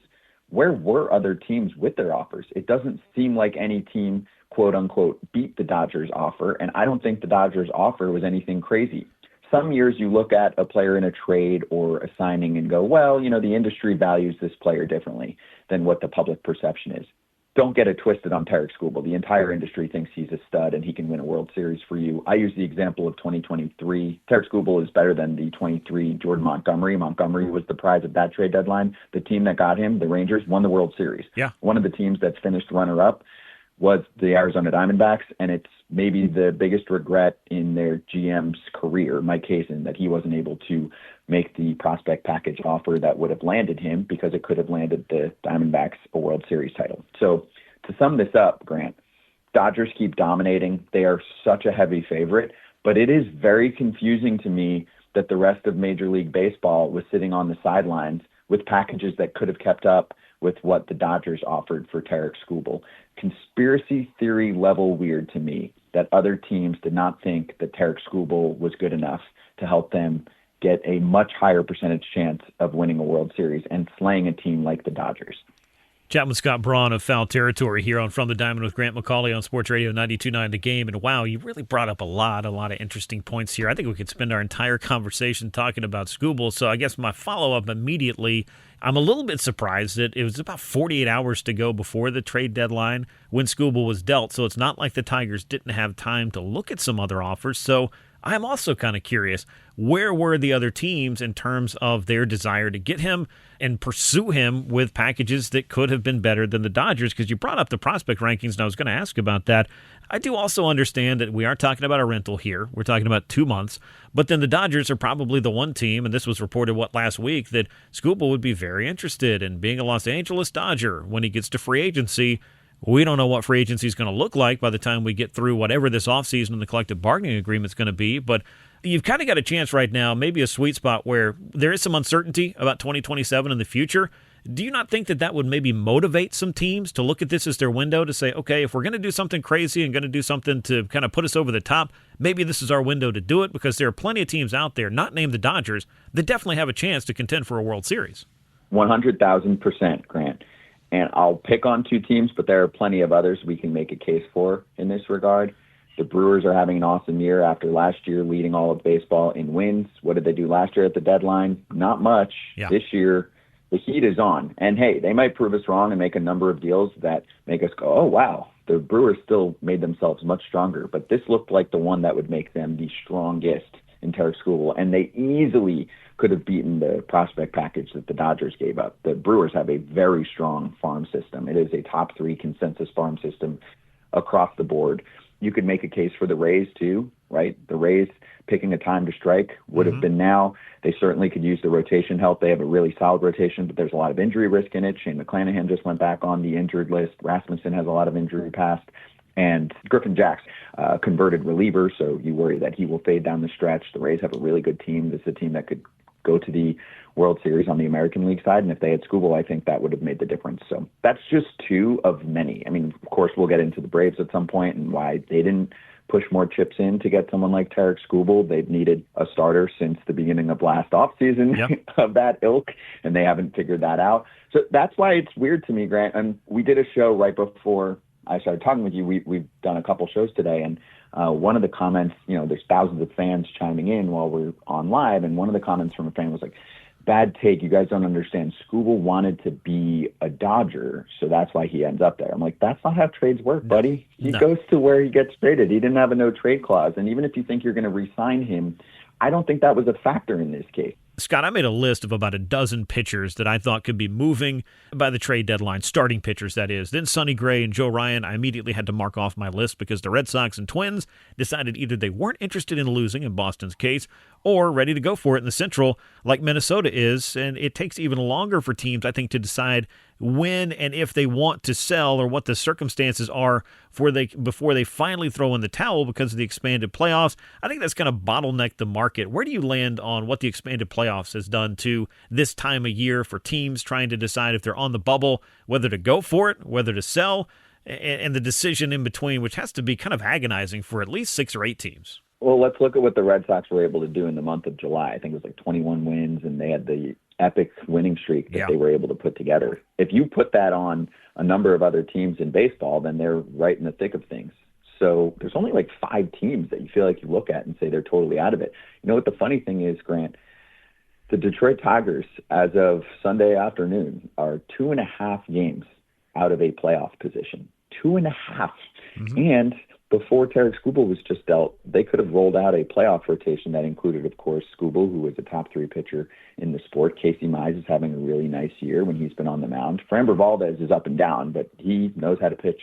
where were other teams with their offers? It doesn't seem like any team, quote unquote, beat the Dodgers offer. And I don't think the Dodgers offer was anything crazy. Some years you look at a player in a trade or a signing and go, well, you know, the industry values this player differently than what the public perception is. Don't get it twisted on Tarik Skubal. The entire industry thinks he's a stud and he can win a World Series for you. I use the example of 2023. Tarik Skubal is better than the 23 Jordan Montgomery. Montgomery was the prize of that trade deadline. The team that got him, the Rangers, won the World Series. Yeah. One of the teams that's finished runner-up was the Arizona Diamondbacks, and it's maybe the biggest regret in their GM's career, Mike Kazin, that he wasn't able to make the prospect package offer that would have landed him, because it could have landed the Diamondbacks a World Series title. So to sum this up, Grant, Dodgers keep dominating. They are such a heavy favorite, but it is very confusing to me that the rest of Major League Baseball was sitting on the sidelines with packages that could have kept up with what the Dodgers offered for Tarik Skubal. Conspiracy theory level weird to me that other teams did not think that Tarik Skubal was good enough to help them get a much higher percentage chance of winning a World Series and slaying a team like the Dodgers. Chatting with Scott Braun of Foul Territory here on From the Diamond with Grant McAuley on Sports Radio 92.9 The Game. And wow, you really brought up a lot of interesting points here. I think we could spend our entire conversation talking about Skubal. So I guess my follow-up immediately, I'm a little bit surprised that it was about 48 hours to go before the trade deadline when Skubal was dealt. So it's not like the Tigers didn't have time to look at some other offers. So I'm also kind of curious, where were the other teams in terms of their desire to get him and pursue him with packages that could have been better than the Dodgers? Because you brought up the prospect rankings, and I was going to ask about that. I do also understand that we are talking about a rental here. We're talking about 2 months. But then the Dodgers are probably the one team, and this was reported, last week, that Skubal would be very interested in being a Los Angeles Dodger when he gets to free agency. We don't know what free agency is going to look like by the time we get through whatever this offseason and the collective bargaining agreement is going to be. But you've kind of got a chance right now, maybe a sweet spot where there is some uncertainty about 2027 in the future. Do you not think that that would maybe motivate some teams to look at this as their window to say, okay, if we're going to do something crazy and going to do something to kind of put us over the top, maybe this is our window to do it? Because there are plenty of teams out there, not named the Dodgers, that definitely have a chance to contend for a World Series. 100,000%, Grant. And I'll pick on 2 teams, but there are plenty of others we can make a case for in this regard. The Brewers are having an awesome year after last year leading all of baseball in wins. What did they do last year at the deadline? Not much. Yeah. This year, the heat is on. And, hey, they might prove us wrong and make a number of deals that make us go, oh, wow, the Brewers still made themselves much stronger. But this looked like the one that would make them the strongest in Tarik Skubal, and they easily could have beaten the prospect package that the Dodgers gave up. The Brewers have a very strong farm system. It is a top 3 consensus farm system across the board. You could make a case for the Rays too, right? The Rays picking a time to strike would have been now. They certainly could use the rotation help. They have a really solid rotation, but there's a lot of injury risk in it. Shane McClanahan just went back on the injured list. Rasmussen has a lot of injury past. And Griffin Jax, converted reliever, so you worry that he will fade down the stretch. The Rays have a really good team. This is a team that could go to the World Series on the American League side, and if they had Skubal, I think that would have made the difference. So that's just 2 of many. I mean, of course, we'll get into the Braves at some point and why they didn't push more chips in to get someone like Tarik Skubal. They've needed a starter since the beginning of last offseason of that ilk, and they haven't figured that out. So that's why it's weird to me, Grant. And we did a show right before I started talking with you. We've done a couple shows today, and one of the comments, there's thousands of fans chiming in while we're on live, and one of the comments from a fan was like, bad take, you guys don't understand. Skubal wanted to be a Dodger, so that's why he ends up there. I'm like, that's not how trades work, buddy. He goes to where he gets traded. He didn't have a no-trade clause, and even if you think you're going to re-sign him, I don't think that was a factor in this case. Scott, I made a list of about a dozen pitchers that I thought could be moving by the trade deadline, starting pitchers, that is. Then Sonny Gray and Joe Ryan, I immediately had to mark off my list because the Red Sox and Twins decided either they weren't interested in losing, in Boston's case, or ready to go for it in the Central, like Minnesota is. And it takes even longer for teams, I think, to decide when and if they want to sell or what the circumstances are before they finally throw in the towel because of the expanded playoffs. I think that's going to bottleneck the market. Where do you land on what the expanded playoffs has done to this time of year for teams trying to decide if they're on the bubble, whether to go for it, whether to sell, and the decision in between, which has to be kind of agonizing for at least 6 or 8 teams? Well, let's look at what the Red Sox were able to do in the month of July. I think it was like 21 wins, and they had the epic winning streak that they were able to put together. If you put that on a number of other teams in baseball, then they're right in the thick of things. So there's only like 5 teams that you feel like you look at and say they're totally out of it. You know what the funny thing is, Grant? The Detroit Tigers, as of Sunday afternoon, are 2.5 games out of a playoff position. 2.5. And before Tarik Skubal was just dealt, they could have rolled out a playoff rotation that included, of course, Skubal, who was a top 3 pitcher in the sport. Casey Mize is having a really nice year when he's been on the mound. Framber Valdez is up and down, but he knows how to pitch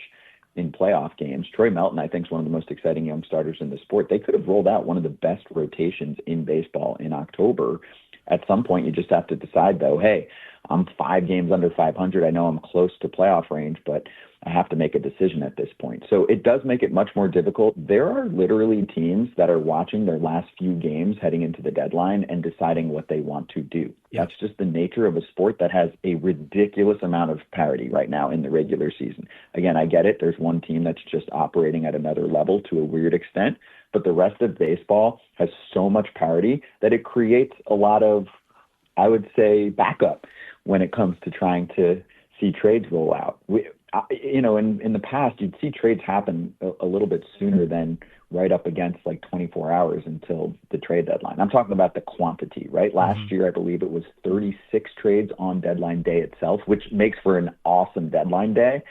in playoff games. Troy Melton, I think, is one of the most exciting young starters in the sport. They could have rolled out one of the best rotations in baseball in October. At some point, you just have to decide, though, hey, I'm 5 games under 500. I know I'm close to playoff range, but I have to make a decision at this point. So it does make it much more difficult. There are literally teams that are watching their last few games heading into the deadline and deciding what they want to do. That's just the nature of a sport that has a ridiculous amount of parity right now in the regular season. Again, I get it. There's one team that's just operating at another level to a weird extent, but the rest of baseball has so much parity that it creates a lot of, I would say, backup when it comes to trying to see trades roll out. In the past, you'd see trades happen a little bit sooner than right up against like 24 hours until the trade deadline. I'm talking about the quantity, right? Last year, I believe it was 36 trades on deadline day itself, which makes for an awesome deadline day.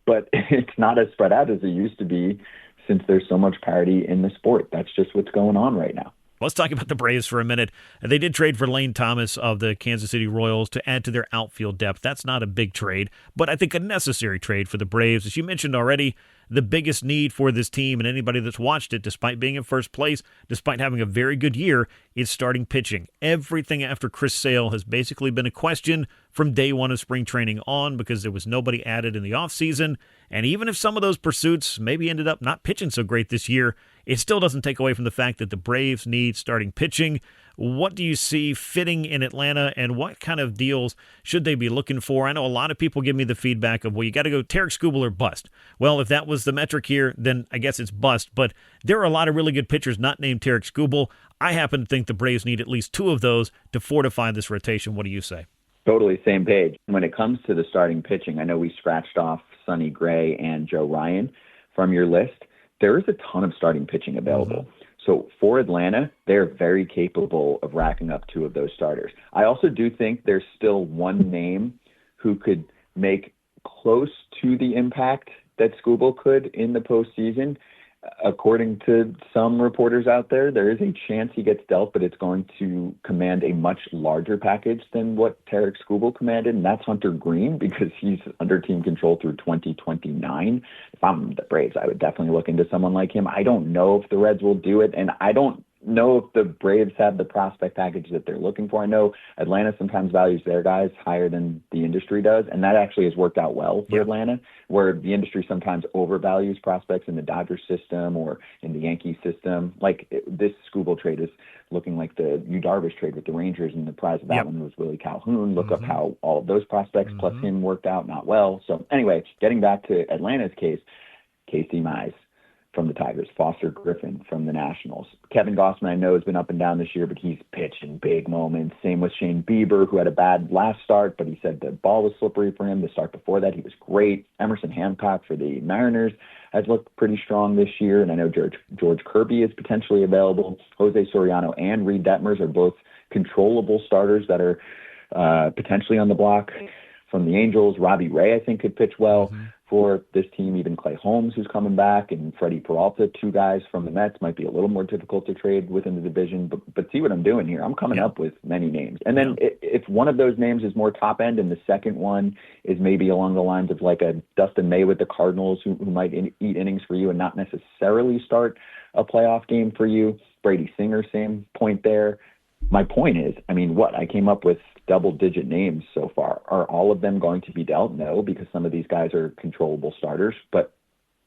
But it's not as spread out as it used to be since there's so much parity in the sport. That's just what's going on right now. Let's talk about the Braves for a minute. They did trade for Lane Thomas of the Kansas City Royals to add to their outfield depth. That's not a big trade, but I think a necessary trade for the Braves. As you mentioned already, the biggest need for this team and anybody that's watched it, despite being in first place, despite having a very good year, is starting pitching. Everything after Chris Sale has basically been a question from day one of spring training on because there was nobody added in the offseason. And even if some of those pursuits maybe ended up not pitching so great this year, it still doesn't take away from the fact that the Braves need starting pitching. What do you see fitting in Atlanta, and what kind of deals should they be looking for? I know a lot of people give me the feedback of, well, you got to go Tarik Skubal or bust. Well, if that was the metric here, then I guess it's bust. But there are a lot of really good pitchers not named Tarik Skubal. I happen to think the Braves need at least 2 of those to fortify this rotation. What do you say? Totally same page. When it comes to the starting pitching, I know we scratched off Sonny Gray and Joe Ryan from your list. There is a ton of starting pitching available. So for Atlanta, they're very capable of racking up 2 of those starters. I also do think there's still one name who could make close to the impact that Skubal could in the postseason. according to some reporters out there, there is a chance he gets dealt, but it's going to command a much larger package than what Tarik Skubal commanded, and that's Hunter Green, because he's under team control through 2029. If I'm the Braves, I would definitely look into someone like him. I don't know if the Reds will do it, and I don't know if the Braves have the prospect package that they're looking for. I know Atlanta sometimes values their guys higher than the industry does, and that actually has worked out well for Atlanta, where the industry sometimes overvalues prospects in the Dodgers system or in the Yankees system. This Skubal trade is looking like the Yu Darvish trade with the Rangers, and the prize of that one was Willie Calhoun. Look up how all of those prospects plus him worked out not well. So anyway, getting back to Atlanta's case, Casey Mize from the Tigers, Foster Griffin from the Nationals. Kevin Gausman, I know, has been up and down this year, but he's pitched in big moments. Same with Shane Bieber, who had a bad last start, but he said the ball was slippery for him. The start before that, he was great. Emerson Hancock for the Mariners has looked pretty strong this year, and I know George Kirby is potentially available. Jose Soriano and Reed Detmers are both controllable starters that are potentially on the block. From the Angels, Robbie Ray, I think, could pitch well for this team. Even Clay Holmes, who's coming back, and Freddie Peralta, two guys from the Mets, might be a little more difficult to trade within the division. But see what I'm doing here. I'm coming up with many names. And then if one of those names is more top end and the second one is maybe along the lines of like a Dustin May with the Cardinals, who might eat innings for you and not necessarily start a playoff game for you. Brady Singer, same point there. My point is, I came up with double-digit names so far. Are all of them going to be dealt? No, because some of these guys are controllable starters. But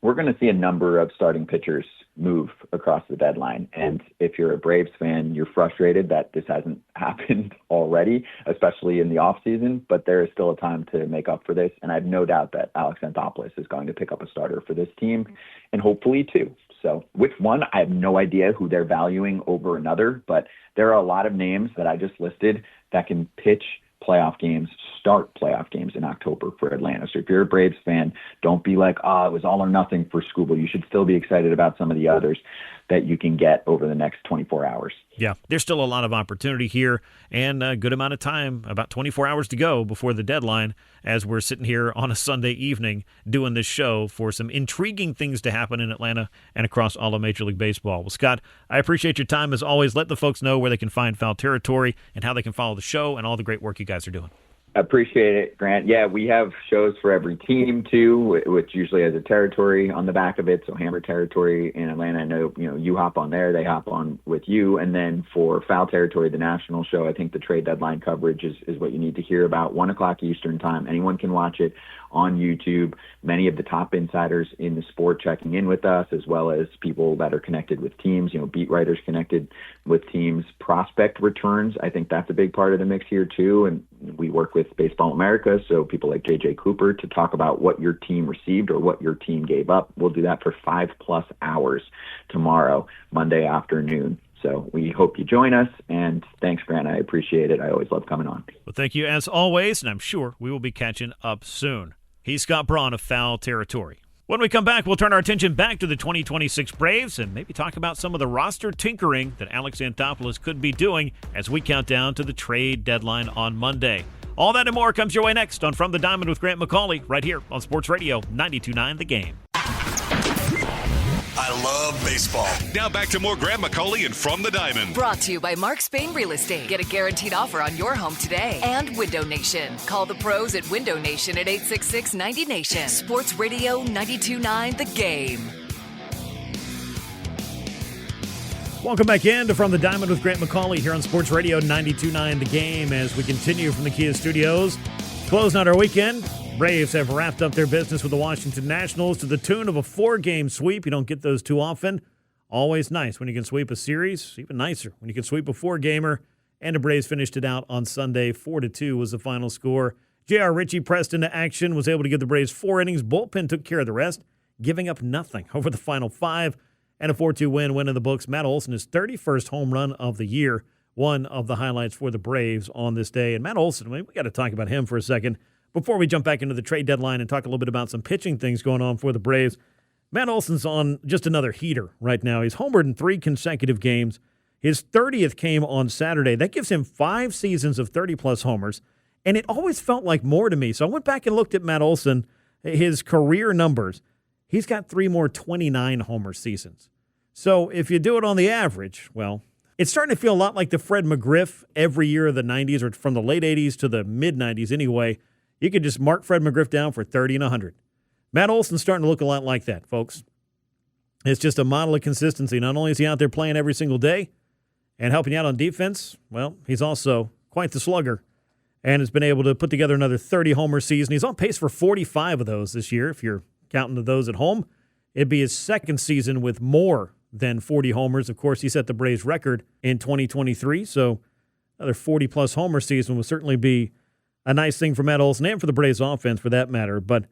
we're going to see a number of starting pitchers move across the deadline. And if you're a Braves fan, you're frustrated that this hasn't happened already, especially in the offseason. But there is still a time to make up for this. And I have no doubt that Alex Anthopoulos is going to pick up a starter for this team, and hopefully two. So which one? I have no idea who they're valuing over another, but there are a lot of names that I just listed that can pitch playoff games, start playoff games in October for Atlanta. So if you're a Braves fan, don't be like, it was all or nothing for Skubal. You should still be excited about some of the others that you can get over the next 24 hours. Yeah, there's still a lot of opportunity here and a good amount of time, about 24 hours to go before the deadline, as we're sitting here on a Sunday evening doing this show for some intriguing things to happen in Atlanta and across all of Major League Baseball. Well, Scott, I appreciate your time as always. Let the folks know where they can find Foul Territory and how they can follow the show and all the great work you guys are doing. Appreciate it, Grant. Yeah, we have shows for every team too, which usually has a territory on the back of it. So Hammer Territory in Atlanta, I know you hop on there, they hop on with you. And then for Foul Territory, the national show, I think the trade deadline coverage is what you need to hear about. 1:00 Eastern time. Anyone can watch it on YouTube. Many of the top insiders in the sport checking in with us, as well as people that are connected with teams, beat writers connected with teams. Prospect returns, I think that's a big part of the mix here too. And we work with Baseball America, so people like JJ Cooper to talk about what your team received or what your team gave up. We'll do that for 5+ hours tomorrow, Monday afternoon. So we hope you join us, and thanks, Grant. I appreciate it. I always love coming on. Well, thank you as always, and I'm sure we will be catching up soon. He's Scott Braun of Foul Territory. When we come back, we'll turn our attention back to the 2026 Braves and maybe talk about some of the roster tinkering that Alex Anthopoulos could be doing as we count down to the trade deadline on Monday. All that and more comes your way next on From the Diamond with Grant McAuley, right here on Sports Radio 92.9 The Game. I love baseball. Now back to more Grant McAuley and From the Diamond. Brought to you by Mark Spain Real Estate. Get a guaranteed offer on your home today. And Window Nation. Call the pros at Window Nation at 866-90Nation. Sports Radio 92.9 The Game. Welcome back in to From the Diamond with Grant McAuley here on Sports Radio 92.9 The Game as we continue from the Kia Studios. Closing out our weekend, Braves have wrapped up their business with the Washington Nationals to the tune of a 4-game sweep. You don't get those too often. Always nice when you can sweep a series. Even nicer when you can sweep a 4-gamer. And the Braves finished it out on Sunday. 4-2 was the final score. J.R. Ritchie pressed into action, was able to give the Braves 4 innings. Bullpen took care of the rest, giving up nothing over the final 5. And a 4-2 win in the books. Matt Olson, his 31st home run of the year. One of the highlights for the Braves on this day. And Matt Olson, we got to talk about him for a second before we jump back into the trade deadline and talk a little bit about some pitching things going on for the Braves. Matt Olson's on just another heater right now. He's homered in 3 consecutive games. His 30th came on Saturday. That gives him 5 seasons of 30-plus homers. And it always felt like more to me. So I went back and looked at Matt Olson, his career numbers. He's got 3 more 29-homer seasons. So if you do it on the average, well, it's starting to feel a lot like the Fred McGriff every year of the 90s, or from the late 80s to the mid-90s anyway. You could just mark Fred McGriff down for 30 and 100. Matt Olson's starting to look a lot like that, folks. It's just a model of consistency. Not only is he out there playing every single day and helping you out on defense, well, he's also quite the slugger and has been able to put together another 30-homer season. He's on pace for 45 of those this year. If you're counting those at home, it'd be his second season with more than 40 homers. Of course, he set the Braves record in 2023, so another 40-plus homer season would certainly be a nice thing for Matt Olson and for the Braves offense for that matter. But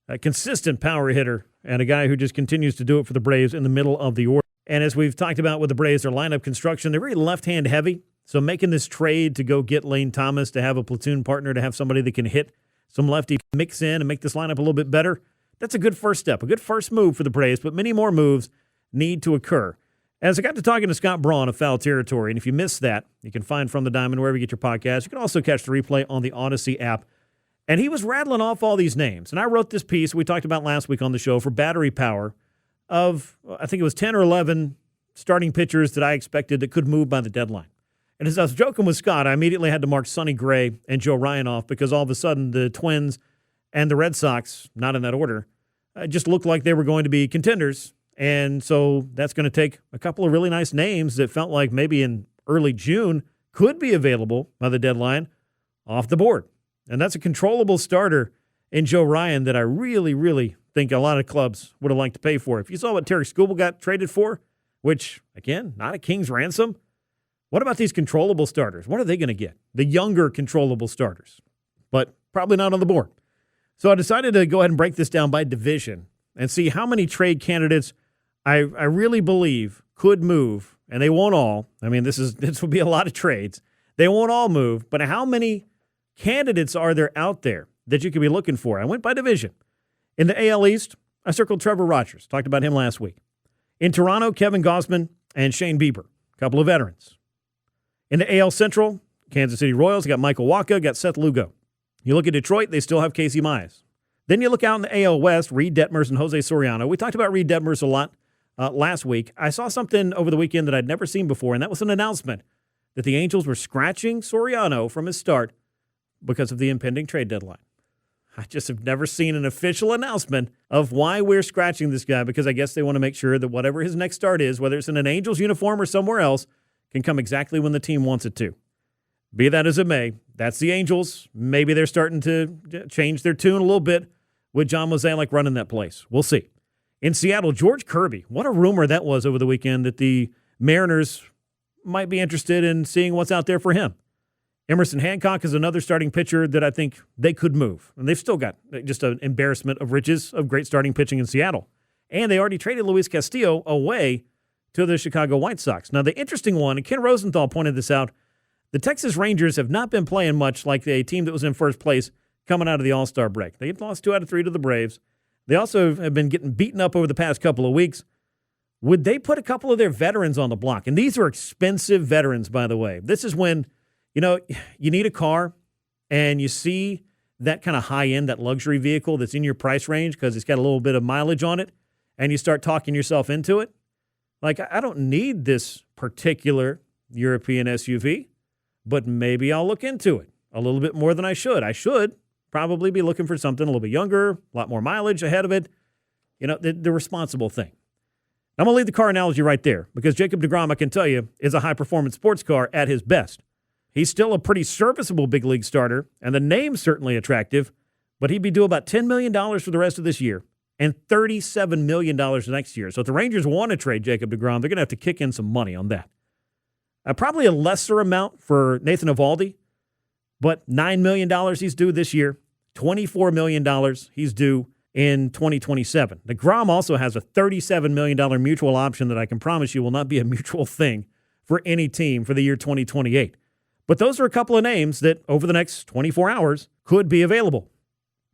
a consistent power hitter and a guy who just continues to do it for the Braves in the middle of the order. And as we've talked about with the Braves, their lineup construction, they're very left-hand heavy. So making this trade to go get Lane Thomas, to have a platoon partner, to have somebody that can hit some lefty mix in and make this lineup a little bit better, that's a good first step, a good first move for the Braves, but many more moves need to occur. As I got to talking to Scott Braun of Foul Territory, and if you missed that, you can find From the Diamond wherever you get your podcast. You can also catch the replay on the Odyssey app. And he was rattling off all these names. And I wrote this piece we talked about last week on the show for Battery Power of, I think it was 10 or 11 starting pitchers that I expected that could move by the deadline. And as I was joking with Scott, I immediately had to mark Sonny Gray and Joe Ryan off because all of a sudden the Twins and the Red Sox, not in that order, just looked like they were going to be contenders. And so that's going to take a couple of really nice names that felt like maybe in early June could be available by the deadline off the board. And that's a controllable starter in Joe Ryan that I really, really think a lot of clubs would have liked to pay for. If you saw what Tarik Skubal got traded for, which, again, not a king's ransom, what about these controllable starters? What are they going to get? The younger controllable starters, but probably not on the board. So I decided to go ahead and break this down by division and see how many trade candidates I really believe could move, and they won't all. I mean, this will be a lot of trades. They won't all move, but how many candidates are there out there that you could be looking for? I went by division. In the AL East, I circled Trevor Rogers. Talked about him last week. In Toronto, Kevin Gausman and Shane Bieber, a couple of veterans. In the AL Central, Kansas City Royals, got Michael Wacha, got Seth Lugo. You look at Detroit, they still have Casey Mize. Then you look out in the AL West, Reed Detmers and Jose Soriano. We talked about Reed Detmers a lot last week. I saw something over the weekend that I'd never seen before, and that was an announcement that the Angels were scratching Soriano from his start because of the impending trade deadline. I just have never seen an official announcement of why we're scratching this guy, because I guess they want to make sure that whatever his next start is, whether it's in an Angels uniform or somewhere else, can come exactly when the team wants it to. Be that as it may, that's the Angels. Maybe they're starting to change their tune a little bit with John Mozeliak running that place. We'll see. In Seattle, George Kirby. What a rumor that was over the weekend that the Mariners might be interested in seeing what's out there for him. Emerson Hancock is another starting pitcher that I think they could move. And they've still got just an embarrassment of riches of great starting pitching in Seattle. And they already traded Luis Castillo away to the Chicago White Sox. Now, the interesting one, and Ken Rosenthal pointed this out, the Texas Rangers have not been playing much like a team that was in first place coming out of the All-Star break. They've lost 2 out of 3 to the Braves. They also have been getting beaten up over the past couple of weeks. Would they put a couple of their veterans on the block? And these are expensive veterans, by the way. This is when, you need a car and you see that kind of high-end, that luxury vehicle that's in your price range because it's got a little bit of mileage on it, and you start talking yourself into it. Like, I don't need this particular European SUV, but maybe I'll look into it a little bit more than I should. I should probably be looking for something a little bit younger, a lot more mileage ahead of it. The responsible thing. I'm going to leave the car analogy right there because Jacob deGrom, I can tell you, is a high-performance sports car at his best. He's still a pretty serviceable big league starter, and the name's certainly attractive, but he'd be due about $10 million for the rest of this year and $37 million next year. So if the Rangers want to trade Jacob deGrom, they're going to have to kick in some money on that. Probably a lesser amount for Nathan Eovaldi, but $9 million he's due this year, $24 million he's due in 2027. DeGrom also has a $37 million mutual option that I can promise you will not be a mutual thing for any team for the year 2028. But those are a couple of names that over the next 24 hours could be available.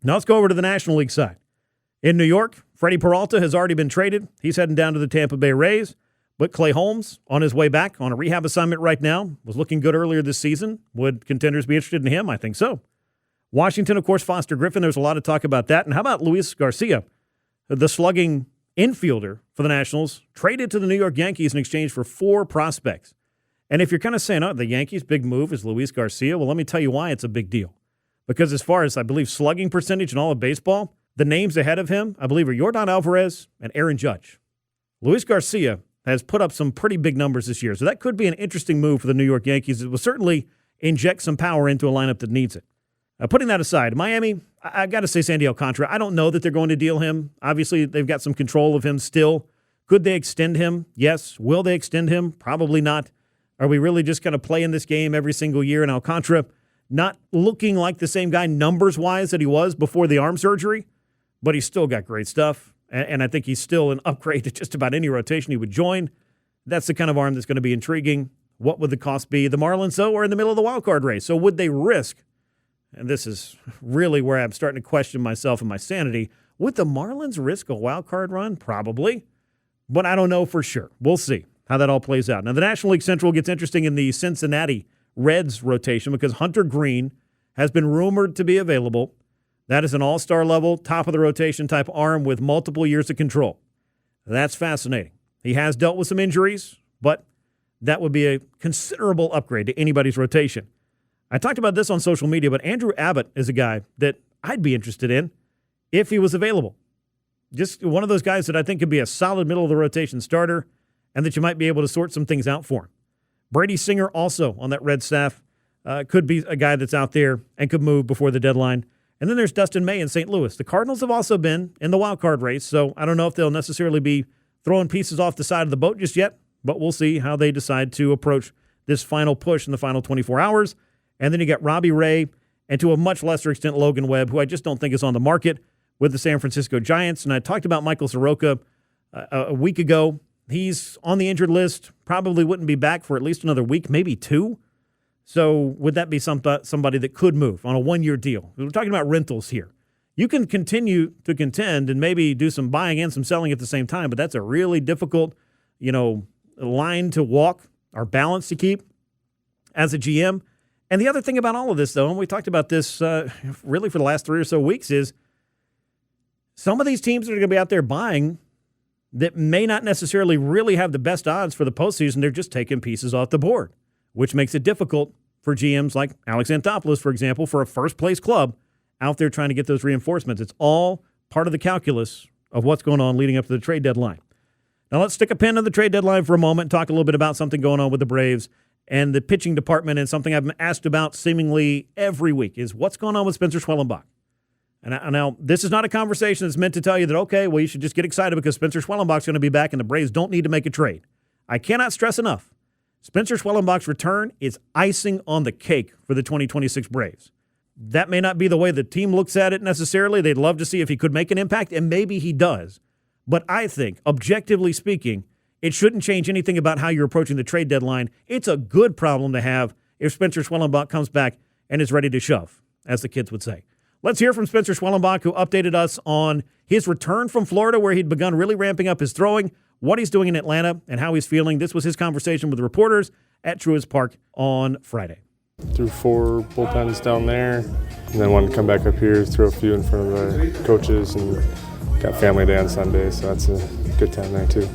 Now let's go over to the National League side. In New York, Freddie Peralta has already been traded. He's heading down to the Tampa Bay Rays. But Clay Holmes, on his way back on a rehab assignment right now, was looking good earlier this season. Would contenders be interested in him? I think so. Washington, of course, Foster Griffin. There's a lot of talk about that. And how about Luis Garcia, the slugging infielder for the Nationals, traded to the New York Yankees in exchange for 4 prospects. And if you're kind of saying, oh, the Yankees' big move is Luis Garcia, well, let me tell you why it's a big deal. Because as far as, I believe, slugging percentage in all of baseball, the names ahead of him, I believe, are Yordan Alvarez and Aaron Judge. Luis Garcia has put up some pretty big numbers this year, so that could be an interesting move for the New York Yankees. It will certainly inject some power into a lineup that needs it. Putting that aside, Miami, I got to say Sandy Alcantara. I don't know that they're going to deal him. Obviously, they've got some control of him still. Could they extend him? Yes. Will they extend him? Probably not. Are we really just going to play in this game every single year? And Alcantara not looking like the same guy numbers-wise that he was before the arm surgery, but he's still got great stuff. And I think he's still an upgrade to just about any rotation he would join. That's the kind of arm that's going to be intriguing. What would the cost be? The Marlins, though, are in the middle of the wild card race. So would they risk, and this is really where I'm starting to question myself and my sanity, would the Marlins risk a wild card run? Probably. But I don't know for sure. We'll see how that all plays out. Now, the National League Central gets interesting in the Cincinnati Reds rotation because Hunter Green has been rumored to be available. That is an all-star level, top-of-the-rotation type arm with multiple years of control. That's fascinating. He has dealt with some injuries, but that would be a considerable upgrade to anybody's rotation. I talked about this on social media, but Andrew Abbott is a guy that I'd be interested in if he was available. Just one of those guys that I think could be a solid middle-of-the-rotation starter and that you might be able to sort some things out for him. Brady Singer also on that Red staff could be a guy that's out there and could move before the deadline. And then there's Dustin May in St. Louis. The Cardinals have also been in the wild card race, so I don't know if they'll necessarily be throwing pieces off the side of the boat just yet, but we'll see how they decide to approach this final push in the final 24 hours. And then you got Robbie Ray and to a much lesser extent Logan Webb, who I just don't think is on the market with the San Francisco Giants. And I talked about Michael Soroka a week ago. He's on the injured list, probably wouldn't be back for at least another week, maybe 2. So would that be somebody that could move on a 1-year deal? We're talking about rentals here. You can continue to contend and maybe do some buying and some selling at the same time, but that's a really difficult, line to walk or balance to keep as a GM. And the other thing about all of this, though, and we talked about this really for the last 3 or so weeks, is some of these teams that are going to be out there buying that may not necessarily really have the best odds for the postseason, they're just taking pieces off the board, which makes it difficult for GMs like Alex Anthopoulos, for example, for a first-place club out there trying to get those reinforcements. It's all part of the calculus of what's going on leading up to the trade deadline. Now let's stick a pin on the trade deadline for a moment and talk a little bit about something going on with the Braves and the pitching department, and something I've been asked about seemingly every week is what's going on with Spencer Schwellenbach. And now, this is not a conversation that's meant to tell you that, okay, well, you should just get excited because Spencer Schwellenbach's going to be back and the Braves don't need to make a trade. I cannot stress enough. Spencer Schwellenbach's return is icing on the cake for the 2026 Braves. That may not be the way the team looks at it necessarily. They'd love to see if he could make an impact, and maybe he does. But I think, objectively speaking, it shouldn't change anything about how you're approaching the trade deadline. It's a good problem to have if Spencer Schwellenbach comes back and is ready to shove, as the kids would say. Let's hear from Spencer Schwellenbach, who updated us on his return from Florida, where he'd begun really ramping up his throwing, what he's doing in Atlanta, and how he's feeling. This was his conversation with reporters at Truist Park on Friday. Threw 4 bullpens down there, and then wanted to come back up here, throw a few in front of the coaches, and got family day on Sunday, so that's a good time there too.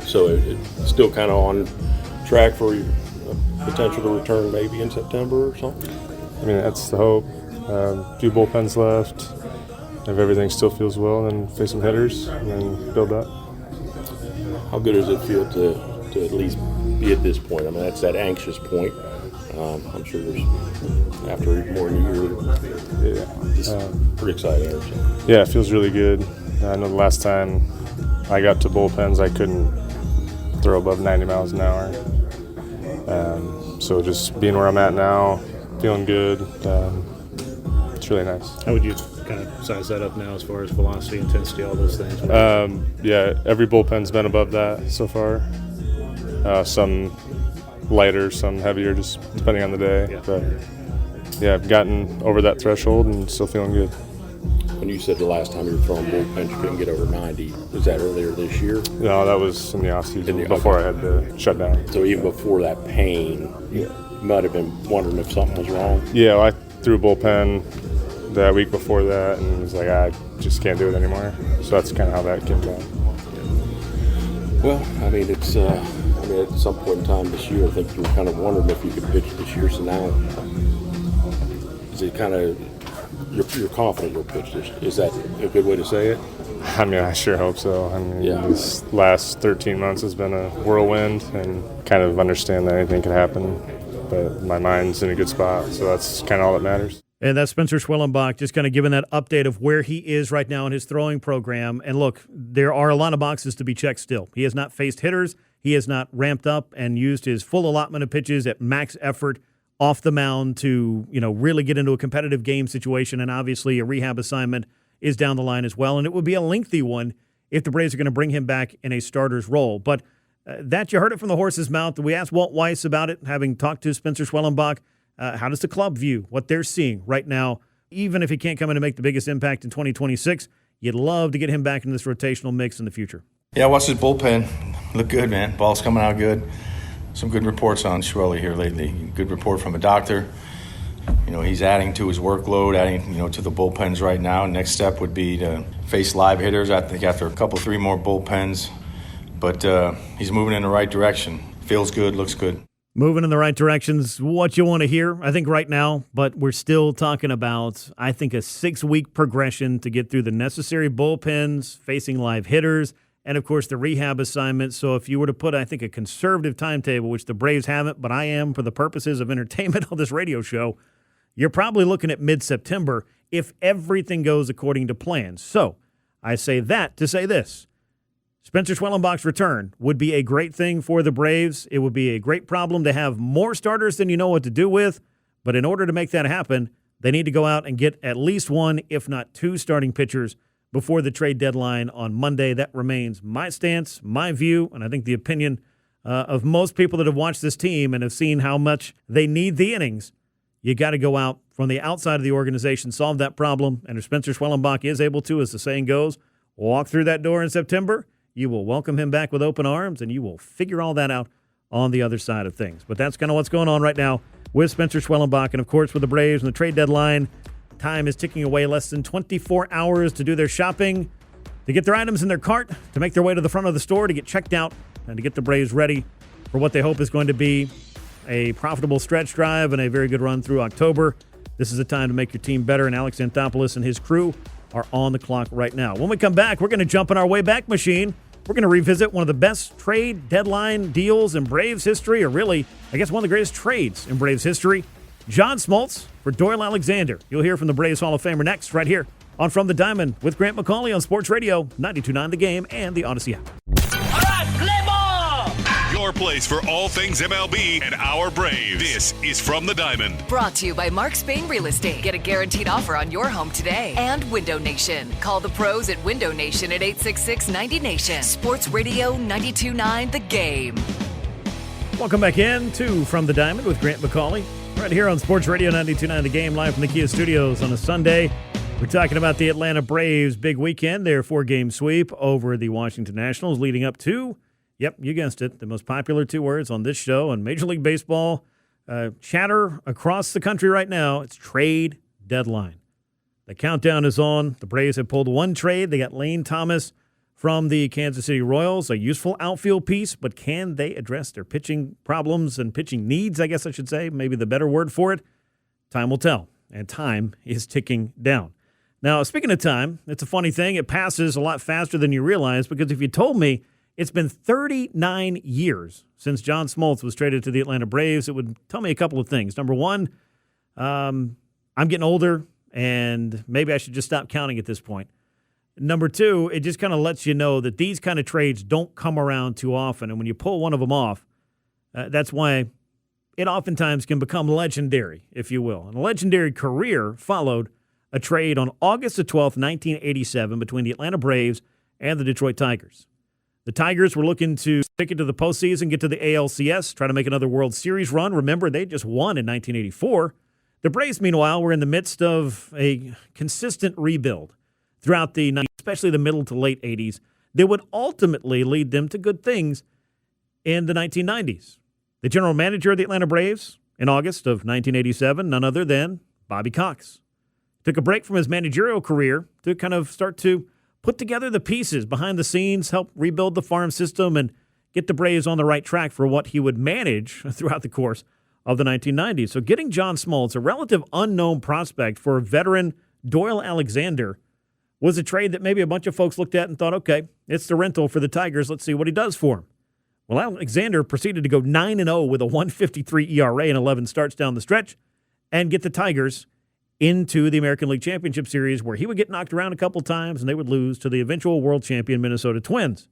So it's still kind of on track for your potential to return maybe in September or something? I mean, that's the hope. A few bullpens left. If everything still feels well, then face some hitters and then build up. How good does it feel to at least be at this point? I mean, that's that anxious point. I'm sure there's, after more than a year, just pretty exciting. Yeah, it feels really good. I know the last time I got to bullpens, I couldn't throw above 90 miles an hour. So just being where I'm at now, feeling good, it's really nice. How would you kind of size that up now as far as velocity, intensity, all those things? Yeah, every bullpen's been above that so far. Some lighter, some heavier, just depending on the day. Yeah. But yeah, I've gotten over that threshold and still feeling good. When you said the last time you were throwing bullpens, you couldn't get over 90. Was that earlier this year? No, that was in the offseason before I had to shut down. So even before that pain, you might have been wondering if something was wrong? Yeah, well, I threw a bullpen that week before that, and was like, I just can't do it anymore. So that's kind of how that came about. Well, I mean, it's at some point in time this year, I think you were kind of wondering if you could pitch this year. So now, is it kind of you're confident you'll pitch this? Is that a good way to say it? I mean, I sure hope so. I mean, This last 13 months has been a whirlwind, and kind of understand that anything could happen. But my mind's in a good spot, so that's kind of all that matters. And that's Spencer Schwellenbach, just kind of giving that update of where he is right now in his throwing program. And look, there are a lot of boxes to be checked still. He has not faced hitters. He has not ramped up and used his full allotment of pitches at max effort off the mound to, really get into a competitive game situation. And obviously a rehab assignment is down the line as well. And it would be a lengthy one if the Braves are going to bring him back in a starter's role. But that you heard it from the horse's mouth. We asked Walt Weiss about it, having talked to Spencer Schwellenbach. How does the club view what they're seeing right now? Even if he can't come in and make the biggest impact in 2026, you'd love to get him back in this rotational mix in the future. Yeah, I watched his bullpen. Look good, man. Ball's coming out good. Some good reports on Schwelly here lately. Good report from a doctor. He's adding to his workload, adding, to the bullpens right now. Next step would be to face live hitters, I think, after three more bullpens. But he's moving in the right direction. Feels good, looks good. Moving in the right direction's what you want to hear, I think, right now. But we're still talking about, I think, a 6-week progression to get through the necessary bullpens, facing live hitters, and, of course, the rehab assignment. So if you were to put, I think, a conservative timetable, which the Braves haven't, but I am for the purposes of entertainment on this radio show, you're probably looking at mid-September if everything goes according to plan. So I say that to say this. Spencer Schwellenbach's return would be a great thing for the Braves. It would be a great problem to have more starters than you know what to do with. But in order to make that happen, they need to go out and get at least one, if not two, starting pitchers before the trade deadline on Monday. That remains my stance, my view, and I think the opinion of most people that have watched this team and have seen how much they need the innings. You got to go out from the outside of the organization, solve that problem. And if Spencer Schwellenbach is able to, as the saying goes, walk through that door in September, you will welcome him back with open arms, and you will figure all that out on the other side of things. But that's kind of what's going on right now with Spencer Schwellenbach. And, of course, with the Braves and the trade deadline, time is ticking away. Less than 24 hours to do their shopping, to get their items in their cart, to make their way to the front of the store, to get checked out, and to get the Braves ready for what they hope is going to be a profitable stretch drive and a very good run through October. This is the time to make your team better, and Alex Anthopoulos and his crew are on the clock right now. When we come back, we're going to jump in our Wayback Machine. We're going to revisit one of the best trade deadline deals in Braves history, or really, I guess, one of the greatest trades in Braves history. John Smoltz for Doyle Alexander. You'll hear from the Braves Hall of Famer next, right here on From the Diamond with Grant McAuley on Sports Radio 92.9 The Game and the Odyssey app. Your place for all things MLB and our Braves. This is From the Diamond. Brought to you by Mark Spain Real Estate. Get a guaranteed offer on your home today. And Window Nation. Call the pros at Window Nation at 866-90Nation. Sports Radio 92.9 The Game. Welcome back in to From the Diamond with Grant McAuley. Right here on Sports Radio 92.9 The Game, live from the Kia Studios on a Sunday. We're talking about the Atlanta Braves' big weekend, their 4-game sweep over the Washington Nationals, leading up to, yep, you guessed it, the most popular two words on this show and Major League Baseball chatter across the country right now. It's trade deadline. The countdown is on. The Braves have pulled one trade. They got Lane Thomas from the Kansas City Royals, a useful outfield piece, but can they address their pitching problems and pitching needs, I guess I should say, maybe the better word for it? Time will tell, and time is ticking down. Now, speaking of time, it's a funny thing. It passes a lot faster than you realize, because if you told me it's been 39 years since John Smoltz was traded to the Atlanta Braves, it would tell me a couple of things. Number one, I'm getting older, and maybe I should just stop counting at this point. Number two, it just kind of lets you know that these kind of trades don't come around too often, and when you pull one of them off, that's why it oftentimes can become legendary, if you will. And a legendary career followed a trade on August the 12th, 1987, between the Atlanta Braves and the Detroit Tigers. The Tigers were looking to make it to the postseason, get to the ALCS, try to make another World Series run. Remember, they just won in 1984. The Braves, meanwhile, were in the midst of a consistent rebuild throughout the 90s, especially the middle to late 80s, that would ultimately lead them to good things in the 1990s. The general manager of the Atlanta Braves in August of 1987, none other than Bobby Cox. Took a break from his managerial career to kind of start to put together the pieces behind the scenes, help rebuild the farm system, and get the Braves on the right track for what he would manage throughout the course of the 1990s. So getting John Smoltz, a relative unknown prospect for veteran Doyle Alexander, was a trade that maybe a bunch of folks looked at and thought, okay, it's the rental for the Tigers. Let's see what he does for him. Well, Alexander proceeded to go 9-0 with a 1.53 ERA and 11 starts down the stretch and get the Tigers into the American League Championship Series, where he would get knocked around a couple times and they would lose to the eventual world champion Minnesota Twins.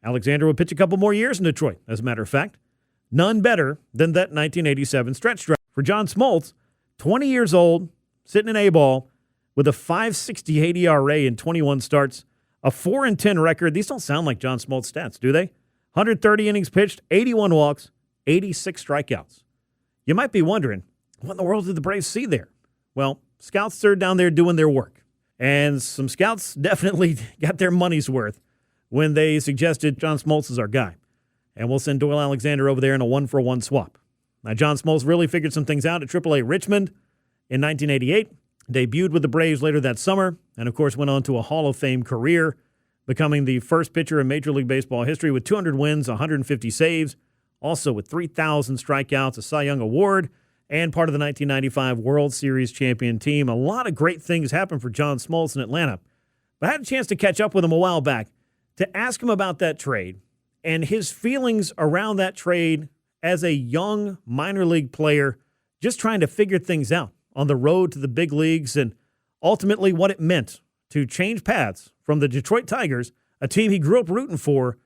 Alexander would pitch a couple more years in Detroit, as a matter of fact. None better than that 1987 stretch drive. For John Smoltz, 20 years old, sitting in A-ball with a 5.68 ERA in 21 starts, a 4-10 record. These don't sound like John Smoltz stats, do they? 130 innings pitched, 81 walks, 86 strikeouts. You might be wondering, what in the world did the Braves see there? Well, scouts are down there doing their work. And some scouts definitely got their money's worth when they suggested John Smoltz is our guy. And we'll send Doyle Alexander over there in a 1-for-1 swap. Now, John Smoltz really figured some things out at AAA Richmond in 1988, debuted with the Braves later that summer, and of course went on to a Hall of Fame career, becoming the first pitcher in Major League Baseball history with 200 wins, 150 saves, also with 3,000 strikeouts, a Cy Young Award, and part of the 1995 World Series champion team. A lot of great things happened for John Smoltz in Atlanta. But I had a chance to catch up with him a while back to ask him about that trade and his feelings around that trade as a young minor league player, just trying to figure things out on the road to the big leagues, and ultimately what it meant to change paths from the Detroit Tigers, a team he grew up rooting for,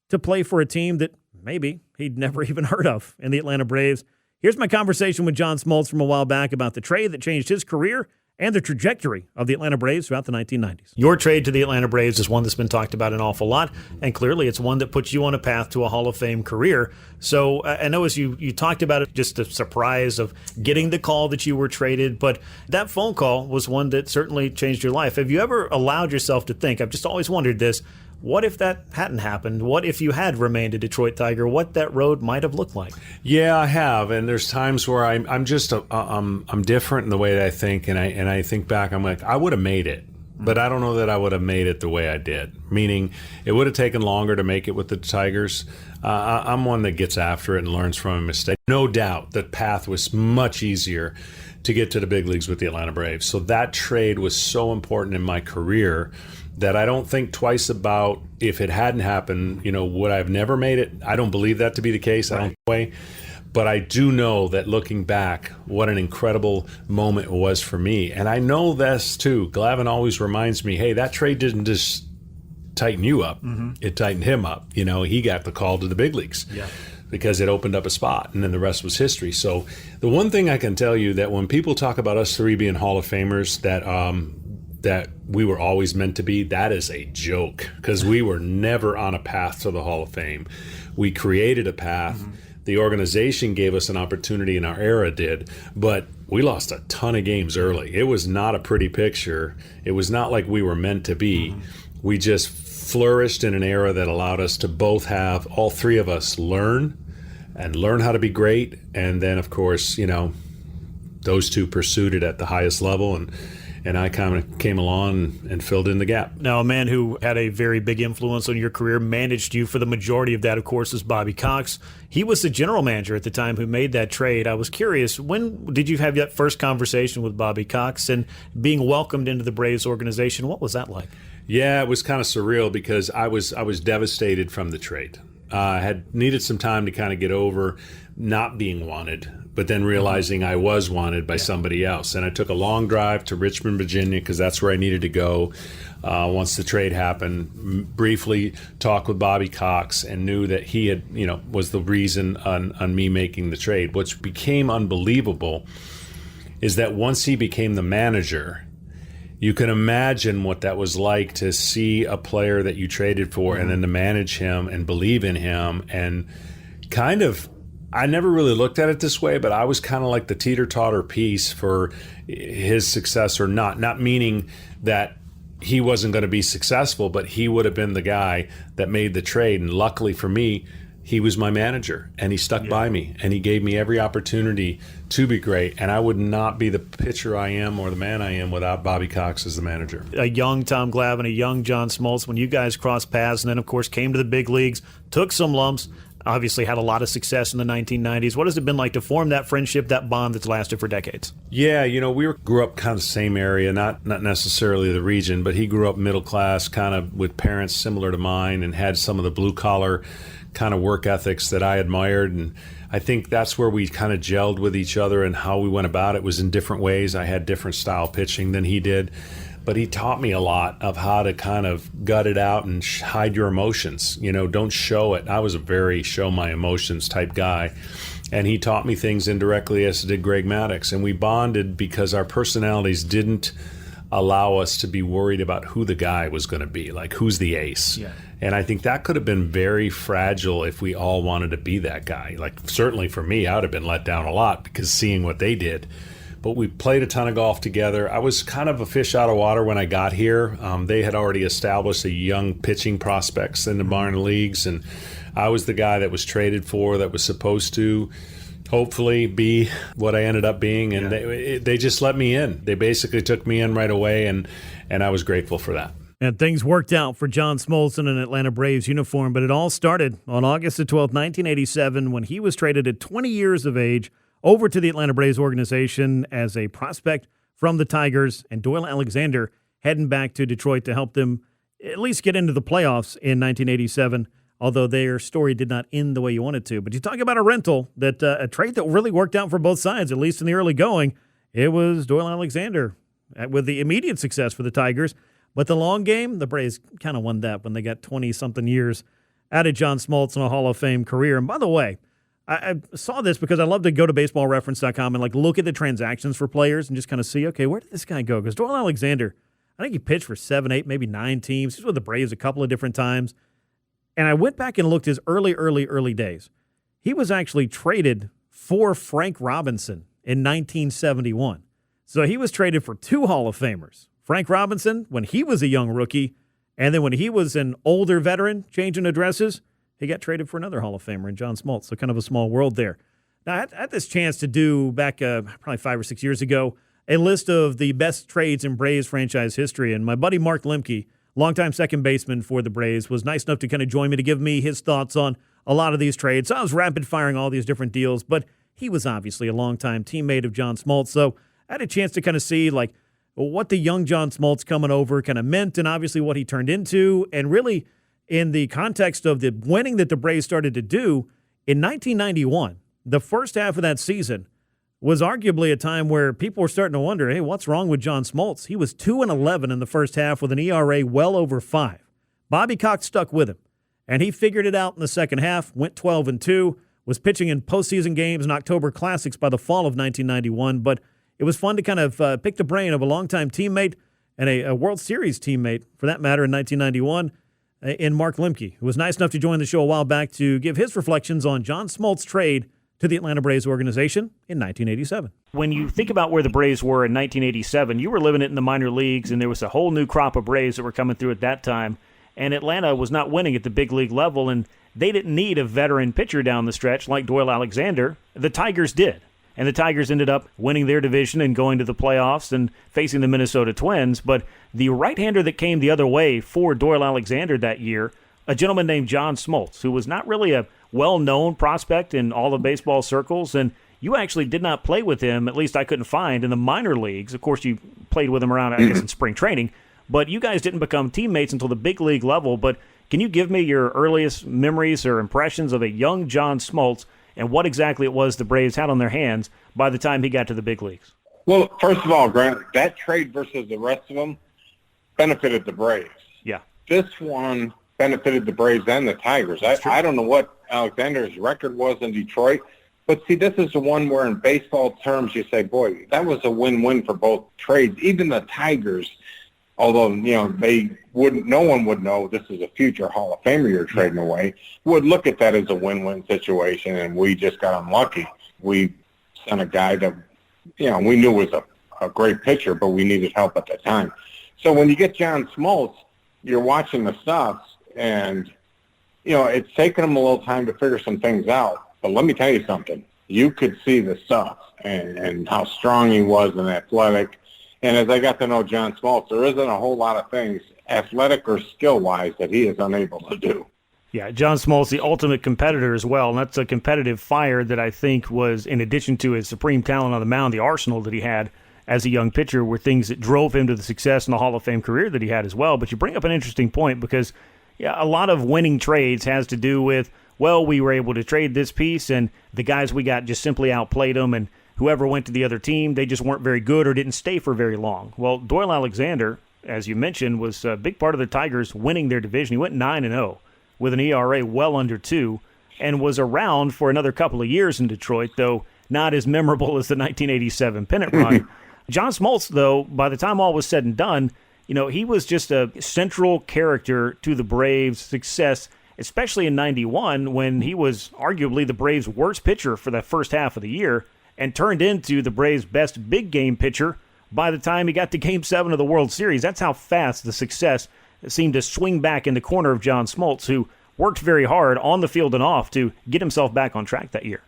to play for a team that maybe he'd never even heard of in the Atlanta Braves. Here's my conversation with John Smoltz from a while back about the trade that changed his career and the trajectory of the Atlanta Braves throughout the 1990s. Your trade to the Atlanta Braves is one that's been talked about an awful lot, and clearly it's one that puts you on a path to a Hall of Fame career. So I know as you talked about it, just the surprise of getting the call that you were traded, but that phone call was one that certainly changed your life. Have you ever allowed yourself to think, I've just always wondered this, what if that hadn't happened? What if you had remained a Detroit Tiger? What that road might have looked like? Yeah, I have, and there's times where I'm just I'm different in the way that I think, and I think back, I'm like, I would have made it, but I don't know that I would have made it the way I did. Meaning, it would have taken longer to make it with the Tigers. I'm one that gets after it and learns from a mistake. No doubt, the path was much easier to get to the big leagues with the Atlanta Braves. So that trade was so important in my career that I don't think twice about if it hadn't happened, would I have never made it? I don't believe that to be the case. Right. I don't way. But I do know that looking back, what an incredible moment it was for me. And I know this too. Glavine always reminds me, hey, that trade didn't just tighten you up. Mm-hmm. It tightened him up. He got the call to the big leagues. Yeah. Because it opened up a spot, and then the rest was history. So the one thing I can tell you that when people talk about us three being Hall of Famers, that we were always meant to be, that is a joke, because we were never on a path to the Hall of Fame. We created a path. Mm-hmm. The organization gave us an opportunity, and our era did, but we lost a ton of games early. It was not a pretty picture. It was not like we were meant to be. Mm-hmm. We just flourished in an era that allowed us to both have, all three of us, learn how to be great, and then, of course, those two pursued it at the highest level, and I kind of came along and filled in the gap. Now, a man who had a very big influence on your career, managed you for the majority of that, of course, is Bobby Cox. He was the general manager at the time who made that trade. I was curious, when did you have that first conversation with Bobby Cox and being welcomed into the Braves organization? What was that like? Yeah, it was kind of surreal because I was devastated from the trade. I had needed some time to kind of get over not being wanted, but then realizing I was wanted by somebody else. And I took a long drive to Richmond, Virginia, because that's where I needed to go once the trade happened. Briefly talked with Bobby Cox and knew that he had, was the reason on me making the trade. What's became unbelievable is that once he became the manager, you can imagine what that was like to see a player that you traded for and then to manage him and believe in him. And kind of, I never really looked at it this way, but I was kind of like the teeter-totter piece for his success or not. Not meaning that he wasn't going to be successful, but he would have been the guy that made the trade. And luckily for me, he was my manager, and he stuck by me, and he gave me every opportunity to be great, and I would not be the pitcher I am or the man I am without Bobby Cox as the manager. A young Tom Glavine, a young John Smoltz, when you guys crossed paths and then, of course, came to the big leagues, took some lumps, obviously had a lot of success in the 1990s. What has it been like to form that friendship, that bond that's lasted for decades? Yeah, we grew up kind of the same area, not necessarily the region, but he grew up middle class, kind of with parents similar to mine, and had some of the blue-collar kind of work ethics that I admired, and I think that's where we kind of gelled with each other, and how we went about it was in different ways. I had different style pitching than he did, but he taught me a lot of how to kind of gut it out and hide your emotions. Don't show it. I was a very show my emotions type guy, and he taught me things indirectly, as did Greg Maddux, and we bonded because our personalities didn't allow us to be worried about who the guy was going to be, like who's the ace. Yeah. And I think that could have been very fragile if we all wanted to be that guy. Like, certainly for me, I would have been let down a lot because seeing what they did. But we played a ton of golf together. I was kind of a fish out of water when I got here. They had already established a young pitching prospects in the minor leagues, and I was the guy that was traded for, that was supposed to hopefully be what I ended up being, and they just let me in. They basically took me in right away, and I was grateful for that. And things worked out for John Smoltz in an Atlanta Braves uniform, but it all started on August the 12th, 1987, when he was traded at 20 years of age over to the Atlanta Braves organization as a prospect from the Tigers, and Doyle Alexander heading back to Detroit to help them at least get into the playoffs in 1987, although their story did not end the way you wanted to. But you talk about a rental, that a trade that really worked out for both sides, at least in the early going. It was Doyle Alexander with the immediate success for the Tigers. But the long game, the Braves kind of won that when they got 20-something years out of John Smoltz in a Hall of Fame career. And by the way, I saw this because I love to go to baseballreference.com and look at the transactions for players and just kind of see, okay, where did this guy go? Because Doyle Alexander, I think he pitched for 7, 8, maybe 9 teams. He was with the Braves a couple of different times. And I went back and looked his early days. He was actually traded for Frank Robinson in 1971. So he was traded for 2 Hall of Famers. Frank Robinson, when he was a young rookie, and then when he was an older veteran changing addresses, he got traded for another Hall of Famer in John Smoltz. So kind of a small world there. Now, I had this chance to do back probably 5 or 6 years ago a list of the best trades in Braves franchise history, and my buddy Mark Lemke, longtime second baseman for the Braves, was nice enough to kind of join me to give me his thoughts on a lot of these trades. So I was rapid-firing all these different deals, but he was obviously a longtime teammate of John Smoltz, so I had a chance to kind of see, what the young John Smoltz coming over kind of meant, and obviously what he turned into, and really in the context of the winning that the Braves started to do in 1991, the first half of that season was arguably a time where people were starting to wonder, hey, what's wrong with John Smoltz? He was 2-11 in the first half with an ERA well over 5. Bobby Cox stuck with him, and he figured it out in the second half, went 12-2, was pitching in postseason games and October Classics by the fall of 1991, but it was fun to kind of pick the brain of a longtime teammate and a World Series teammate, for that matter, in 1991, in Mark Lemke, who was nice enough to join the show a while back to give his reflections on John Smoltz's trade to the Atlanta Braves organization in 1987. When you think about where the Braves were in 1987, you were living it in the minor leagues, and there was a whole new crop of Braves that were coming through at that time, and Atlanta was not winning at the big league level, and they didn't need a veteran pitcher down the stretch like Doyle Alexander. The Tigers did. And the Tigers ended up winning their division and going to the playoffs and facing the Minnesota Twins. But the right-hander that came the other way for Doyle Alexander that year, a gentleman named John Smoltz, who was not really a well-known prospect in all of baseball circles, and you actually did not play with him, at least I couldn't find, in the minor leagues. Of course, you played with him around, I guess, in spring training, but you guys didn't become teammates until the big league level. But can you give me your earliest memories or impressions of a young John Smoltz and what exactly it was the Braves had on their hands by the time he got to the big leagues? Well, first of all, Grant, that trade versus the rest of them benefited the Braves. Yeah. This one benefited the Braves and the Tigers. I don't know what Alexander's record was in Detroit, but see, this is the one where in baseball terms you say, boy, that was a win-win for both trades. Even the Tigers, although, no one would know this is a future Hall of Famer you're trading away, would look at that as a win-win situation, and we just got unlucky. We sent a guy that, we knew was a great pitcher, but we needed help at the time. So when you get John Smoltz, you're watching the stuff, and, it's taken him a little time to figure some things out. But let me tell you something. You could see the stuff and how strong he was and athletic. And as I got to know John Smoltz, there isn't a whole lot of things, athletic or skill-wise, that he is unable to do. Yeah, John Smoltz, the ultimate competitor as well, and that's a competitive fire that I think was, in addition to his supreme talent on the mound, the arsenal that he had as a young pitcher were things that drove him to the success in the Hall of Fame career that he had as well. But you bring up an interesting point because a lot of winning trades has to do with, well, we were able to trade this piece, and the guys we got just simply outplayed them, and whoever went to the other team, they just weren't very good or didn't stay for very long. Well, Doyle Alexander, as you mentioned, was a big part of the Tigers winning their division. He went 9-0 with an ERA well under 2 and was around for another couple of years in Detroit, though not as memorable as the 1987 pennant run. John Smoltz, though, by the time all was said and done, he was just a central character to the Braves' success, especially in 91 when he was arguably the Braves' worst pitcher for the first half of the year and turned into the Braves' best big game pitcher by the time he got to Game 7 of the World Series. That's how fast the success seemed to swing back in the corner of John Smoltz, who worked very hard on the field and off to get himself back on track that year.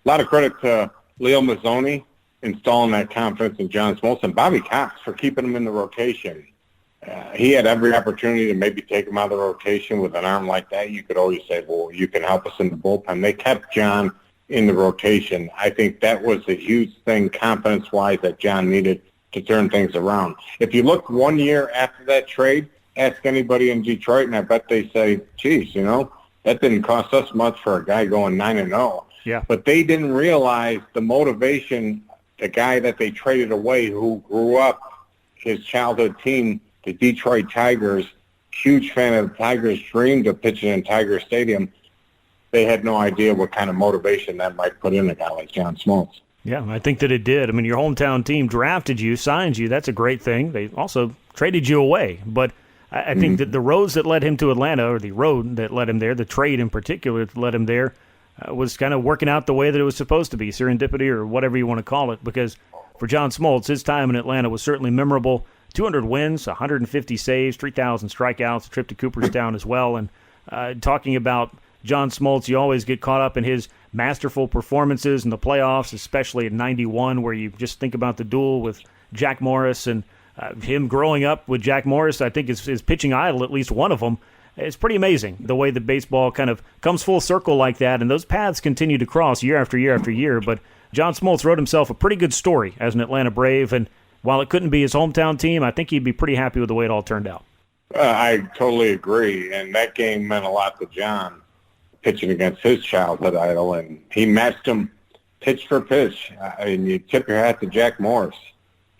A lot of credit to Leo Mazzoni installing that confidence in John Smoltz and Bobby Cox for keeping him in the rotation. He had every opportunity to maybe take him out of the rotation with an arm like that. You could always say, well, you can help us in the bullpen. They kept John in the rotation. I think that was a huge thing confidence-wise that John needed to turn things around. If you look 1 year after that trade, ask anybody in Detroit, and I bet they say, geez, that didn't cost us much for a guy going 9-0. Yeah. But they didn't realize the motivation, the guy that they traded away who grew up, his childhood team, the Detroit Tigers, huge fan of the Tigers, dreamed of pitching in Tiger Stadium. They had no idea what kind of motivation that might put in a guy like John Smoltz. Yeah, I think that it did. I mean, your hometown team drafted you, signed you. That's a great thing. They also traded you away. But I think that the roads that led him to Atlanta, or the road that led him there, the trade in particular that led him there, was kind of working out the way that it was supposed to be, serendipity or whatever you want to call it. Because for John Smoltz, his time in Atlanta was certainly memorable. 200 wins, 150 saves, 3,000 strikeouts, a trip to Cooperstown as well. And talking about John Smoltz, you always get caught up in his masterful performances in the playoffs, especially in 91, where you just think about the duel with Jack Morris and him growing up with Jack Morris. I think his pitching idol, at least one of them. It's pretty amazing the way that baseball kind of comes full circle like that, and those paths continue to cross year after year after year. But John Smoltz wrote himself a pretty good story as an Atlanta Brave, and while it couldn't be his hometown team, I think he'd be pretty happy with the way it all turned out. I totally agree, and that game meant a lot to John, pitching against his childhood idol, and he matched him pitch for pitch. I mean, you tip your hat to Jack Morris.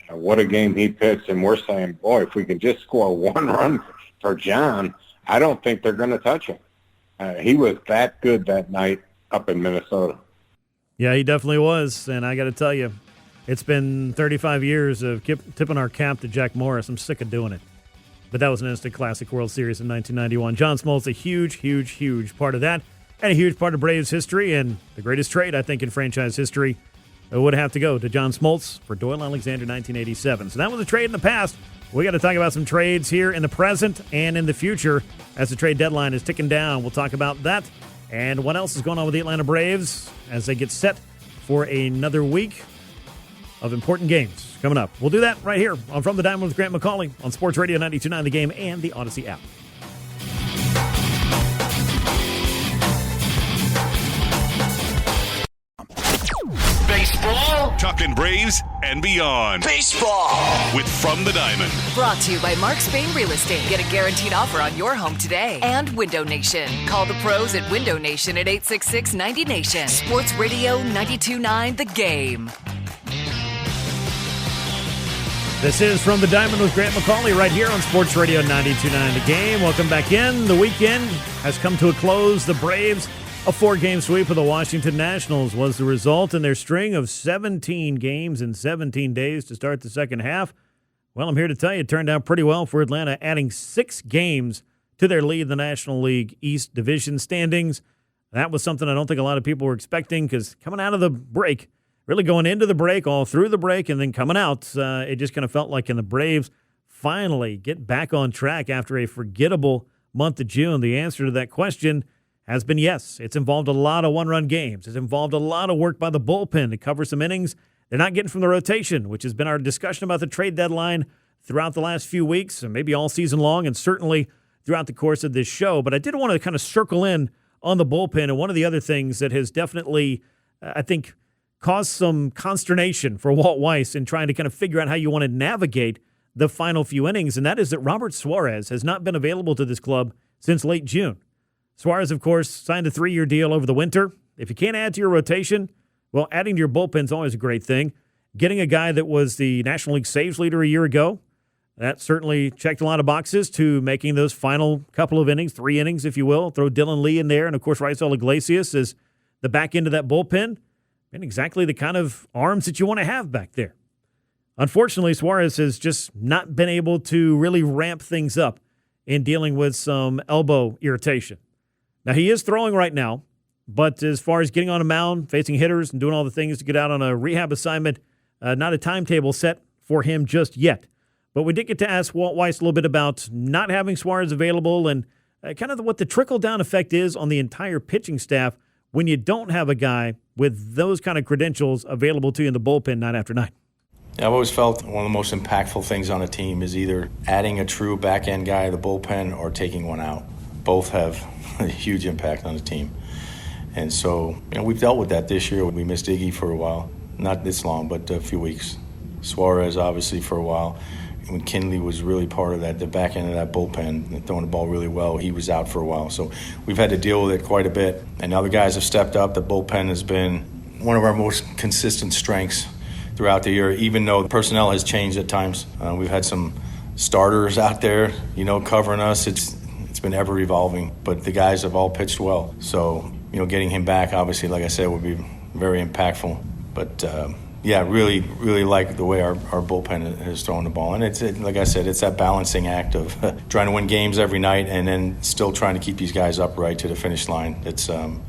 What a game he pitched, and we're saying, boy, if we can just score one run for John, I don't think they're going to touch him. He was that good that night up in Minnesota. Yeah, he definitely was, and I got to tell you, it's been 35 years of tipping our cap to Jack Morris. I'm sick of doing it. But that was an instant classic World Series in 1991. John Smoltz, a huge, huge, huge part of that, and a huge part of Braves history, and the greatest trade, I think, in franchise history would have to go to John Smoltz for Doyle Alexander 1987. So that was a trade in the past. We got to talk about some trades here in the present and in the future as the trade deadline is ticking down. We'll talk about that and what else is going on with the Atlanta Braves as they get set for another week of important games coming up. We'll do that right here on From the Diamond with Grant McAuley on Sports Radio 92.9 The Game and the Odyssey app. Baseball, talking Braves and beyond. Baseball with From the Diamond. Brought to you by Mark Spain Real Estate. Get a guaranteed offer on your home today. And Window Nation. Call the pros at Window Nation at 866-90Nation. Sports Radio 92.9 The Game. This is From the Diamond with Grant McAuley right here on Sports Radio 92.9 The Game. Welcome back in. The weekend has come to a close. The Braves, a 4-game sweep of the Washington Nationals was the result in their string of 17 games in 17 days to start the second half. Well, I'm here to tell you it turned out pretty well for Atlanta, adding 6 games to their lead in the National League East Division standings. That was something I don't think a lot of people were expecting because coming out of the break, really going into the break, all through the break, and then coming out, it just kind of felt like the Braves finally get back on track after a forgettable month of June. The answer to that question has been yes. It's involved a lot of one-run games. It's involved a lot of work by the bullpen to cover some innings they're not getting from the rotation, which has been our discussion about the trade deadline throughout the last few weeks, and maybe all season long, and certainly throughout the course of this show. But I did want to kind of circle in on the bullpen, and one of the other things that has definitely, I think, caused some consternation for Walt Weiss in trying to kind of figure out how you want to navigate the final few innings, and that is that Robert Suarez has not been available to this club since late June. Suarez, of course, signed a 3-year deal over the winter. If you can't add to your rotation, well, adding to your bullpen is always a great thing. Getting a guy that was the National League saves leader a year ago, that certainly checked a lot of boxes to making those final couple of innings, 3 innings, if you will. Throw Dylan Lee in there, and, of course, Raisel Iglesias is the back end of that bullpen, and exactly the kind of arms that you want to have back there. Unfortunately, Suarez has just not been able to really ramp things up in dealing with some elbow irritation. Now, he is throwing right now, but as far as getting on a mound, facing hitters, and doing all the things to get out on a rehab assignment, not a timetable set for him just yet. But we did get to ask Walt Weiss a little bit about not having Suarez available and kind of what the trickle-down effect is on the entire pitching staff when you don't have a guy with those kind of credentials available to you in the bullpen night after night. Yeah, I've always felt one of the most impactful things on a team is either adding a true back-end guy to the bullpen or taking one out. Both have a huge impact on the team. And so, we've dealt with that this year. We missed Iggy for a while. Not this long, but a few weeks. Suarez, obviously, for a while. When Kinley was really part of that, the back end of that bullpen, throwing the ball really well, he was out for a while. So we've had to deal with it quite a bit. And other guys have stepped up. The bullpen has been one of our most consistent strengths throughout the year, even though the personnel has changed at times. We've had some starters out there, covering us. It's been ever evolving, but the guys have all pitched well. So, getting him back, obviously, like I said, would be very impactful. But, really, really like the way our bullpen is throwing the ball. And it's like I said, it's that balancing act of trying to win games every night and then still trying to keep these guys upright to the finish line. It's a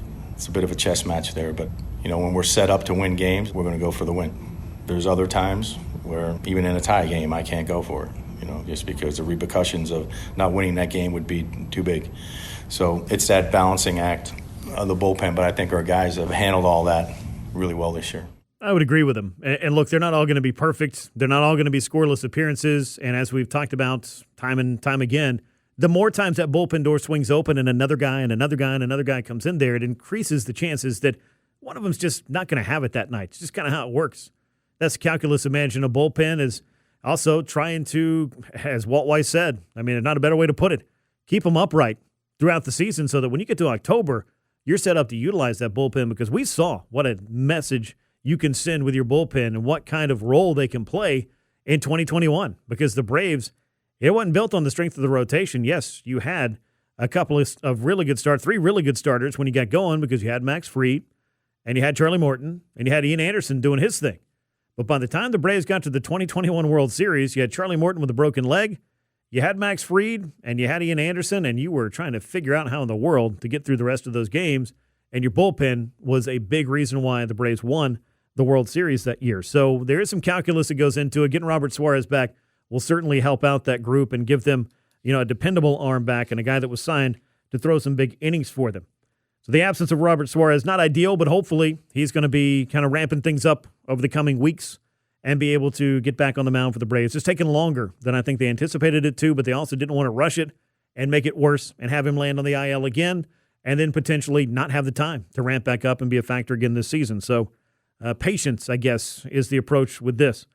bit of a chess match there. But, when we're set up to win games, we're going to go for the win. There's other times where even in a tie game, I can't go for it, just because the repercussions of not winning that game would be too big. So it's that balancing act of the bullpen, but I think our guys have handled all that really well this year. I would agree with him. And look, they're not all going to be perfect. They're not all going to be scoreless appearances. And as we've talked about time and time again, the more times that bullpen door swings open and another guy and another guy and another guy comes in there, it increases the chances that one of them's just not going to have it that night. It's just kind of how it works. That's the calculus of managing a bullpen, is also trying to, as Walt Weiss said, not a better way to put it, keep them upright throughout the season so that when you get to October, you're set up to utilize that bullpen, because we saw what a message you can send with your bullpen and what kind of role they can play in 2021. Because the Braves, it wasn't built on the strength of the rotation. Yes, you had a couple of really good starts, 3 really good starters when you got going, because you had Max Fried and you had Charlie Morton and you had Ian Anderson doing his thing. But by the time the Braves got to the 2021 World Series, you had Charlie Morton with a broken leg, you had Max Fried, and you had Ian Anderson, and you were trying to figure out how in the world to get through the rest of those games, and your bullpen was a big reason why the Braves won the World Series that year. So there is some calculus that goes into it. Getting Robert Suarez back will certainly help out that group and give them, a dependable arm back and a guy that was signed to throw some big innings for them. So the absence of Robert Suarez, not ideal, but hopefully he's going to be kind of ramping things up over the coming weeks and be able to get back on the mound for the Braves. It's taken longer than I think they anticipated it to, but they also didn't want to rush it and make it worse and have him land on the IL again and then potentially not have the time to ramp back up and be a factor again this season. So patience, I guess, is the approach with this.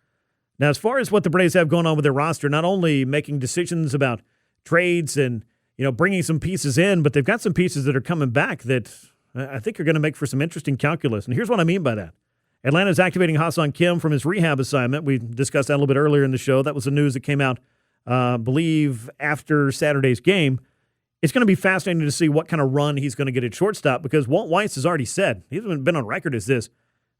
Now, as far as what the Braves have going on with their roster, not only making decisions about trades and bringing some pieces in, but they've got some pieces that are coming back that I think are going to make for some interesting calculus. And here's what I mean by that. Atlanta's activating Ha-Seong Kim from his rehab assignment. We discussed that a little bit earlier in the show. That was the news that came out, I believe, after Saturday's game. It's going to be fascinating to see what kind of run he's going to get at shortstop, because Walt Weiss has already said, he's been on record as this,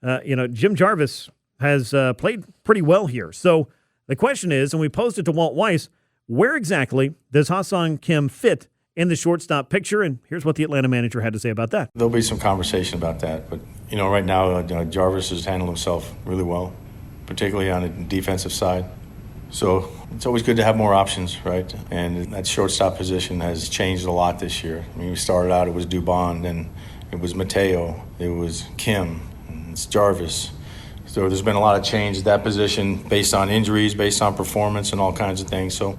Jim Jarvis has played pretty well here. So the question is, and we posed it to Walt Weiss, where exactly does Ha-Seong Kim fit in the shortstop picture? And here's what the Atlanta manager had to say about that. There'll be some conversation about that. But, right now, Jarvis has handled himself really well, particularly on the defensive side. So it's always good to have more options, right? And that shortstop position has changed a lot this year. I mean, we started out, it was Dubon, then it was Mateo, it was Kim, it's Jarvis. So there's been a lot of change at that position based on injuries, based on performance, and all kinds of things. So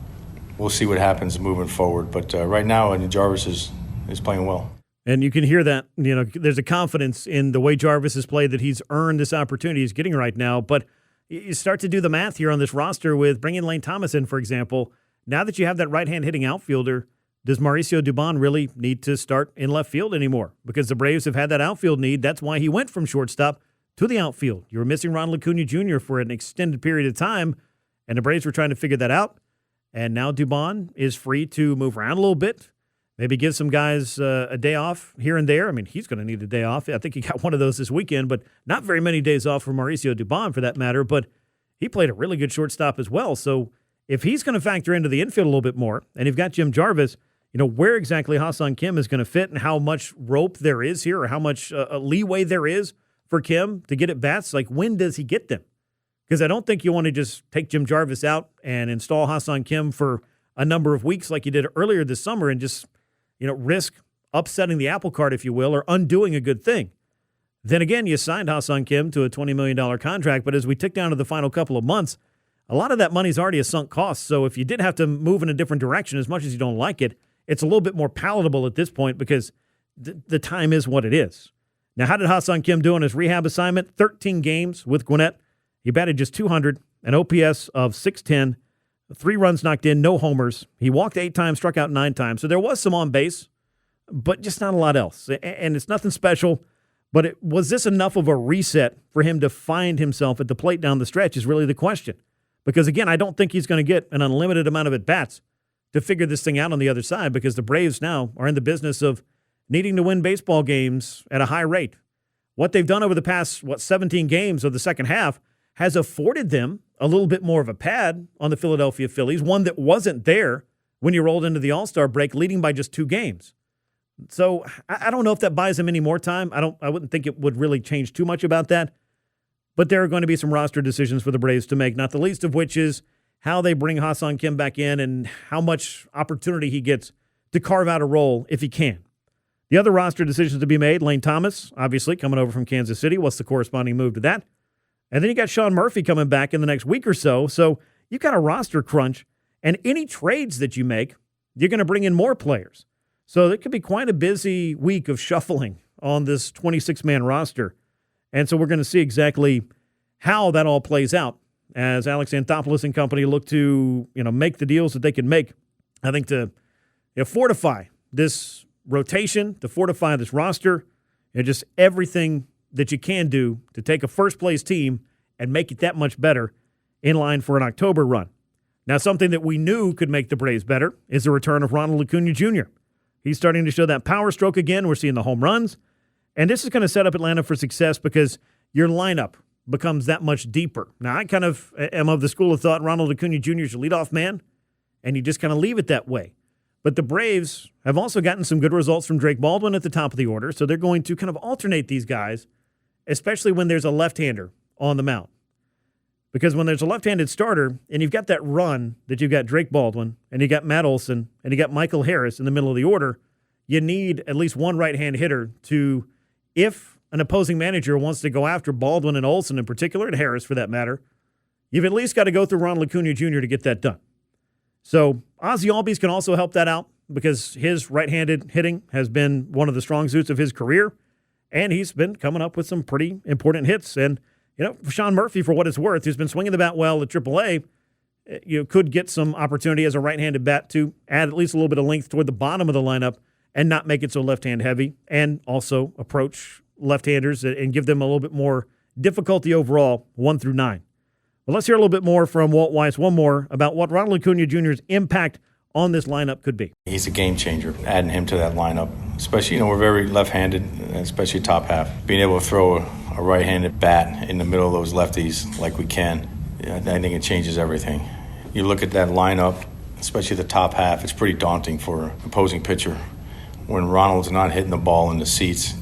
we'll see what happens moving forward. But right now, Jarvis is playing well. And you can hear that, there's a confidence in the way Jarvis has played that he's earned this opportunity he's getting right now. But you start to do the math here on this roster with bringing Lane Thomas in, for example. Now that you have that right-hand hitting outfielder, does Mauricio Dubon really need to start in left field anymore? Because the Braves have had that outfield need. That's why he went from shortstop to the outfield. You were missing Ronald Acuña Jr. for an extended period of time, and the Braves were trying to figure that out. And now Dubon is free to move around a little bit, maybe give some guys a day off here and there. I mean, he's going to need a day off. I think he got one of those this weekend, but not very many days off for Mauricio Dubon for that matter. But he played a really good shortstop as well. So if he's going to factor into the infield a little bit more, and you've got Jim Jarvis, where exactly Ha-Seong Kim is going to fit and how much rope there is here or how much leeway there is for Kim to get at bats, like when does he get them? Because I don't think you want to just take Jim Jarvis out and install Ha-Seong Kim for a number of weeks like you did earlier this summer and just risk upsetting the apple cart, if you will, or undoing a good thing. Then again, you signed Ha-Seong Kim to a $20 million contract, but as we tick down to the final couple of months, a lot of that money's already a sunk cost. So if you did have to move in a different direction, as much as you don't like it, it's a little bit more palatable at this point because the time is what it is. Now, how did Ha-Seong Kim do on his rehab assignment? 13 games with Gwinnett. He batted just 200, an OPS of 610, 3 runs knocked in, no homers. He walked 8 times, struck out 9 times. So there was some on base, but just not a lot else. And it's nothing special, but was this enough of a reset for him to find himself at the plate down the stretch is really the question. Because, again, I don't think he's going to get an unlimited amount of at-bats to figure this thing out on the other side because the Braves now are in the business of needing to win baseball games at a high rate. What they've done over the past, 17 games of the second half has afforded them a little bit more of a pad on the Philadelphia Phillies, one that wasn't there when you rolled into the All-Star break, leading by just 2 games. So I don't know if that buys them any more time. I wouldn't think it would really change too much about that. But there are going to be some roster decisions for the Braves to make, not the least of which is how they bring Ha-Seong Kim back in and how much opportunity he gets to carve out a role if he can. The other roster decisions to be made, Lane Thomas, obviously, coming over from Kansas City. What's the corresponding move to that? And then you got Sean Murphy coming back in the next week or so. So you've got a roster crunch. And any trades that you make, you're going to bring in more players. So it could be quite a busy week of shuffling on this 26-man roster. And so we're going to see exactly how that all plays out as Alex Anthopoulos and company look to, make the deals that they can make, I think, to fortify this rotation, to fortify this roster, and just everything that you can do to take a first-place team and make it that much better in line for an October run. Now, something that we knew could make the Braves better is the return of Ronald Acuña Jr. He's starting to show that power stroke again. We're seeing the home runs. And this is going to set up Atlanta for success because your lineup becomes that much deeper. Now, I kind of am of the school of thought Ronald Acuña Jr. is your leadoff man, and you just kind of leave it that way. But the Braves have also gotten some good results from Drake Baldwin at the top of the order, so they're going to kind of alternate these guys, especially when there's a left-hander on the mound. Because when there's a left-handed starter, and you've got that run that you've got Drake Baldwin, and you got Matt Olson, and you got Michael Harris in the middle of the order, you need at least one right-hand hitter to, if an opposing manager wants to go after Baldwin and Olson in particular, and Harris for that matter, you've at least got to go through Ronald Acuña Jr. to get that done. So Ozzie Albies can also help that out because his right-handed hitting has been one of the strong suits of his career, and he's been coming up with some pretty important hits. And, Sean Murphy, for what it's worth, who's been swinging the bat well at AAA, could get some opportunity as a right-handed bat to add at least a little bit of length toward the bottom of the lineup and not make it so left-hand heavy, and also approach left-handers and give them a little bit more difficulty overall, 1 through 9. Well, let's hear a little bit more from Walt Weiss, one more, about what Ronald Acuña Jr.'s impact on this lineup could be. He's a game changer, adding him to that lineup, especially, we're very left-handed, especially top half. Being able to throw a right-handed bat in the middle of those lefties like we can, I think it changes everything. You look at that lineup, especially the top half, it's pretty daunting for an opposing pitcher. When Ronald's not hitting the ball in the seats,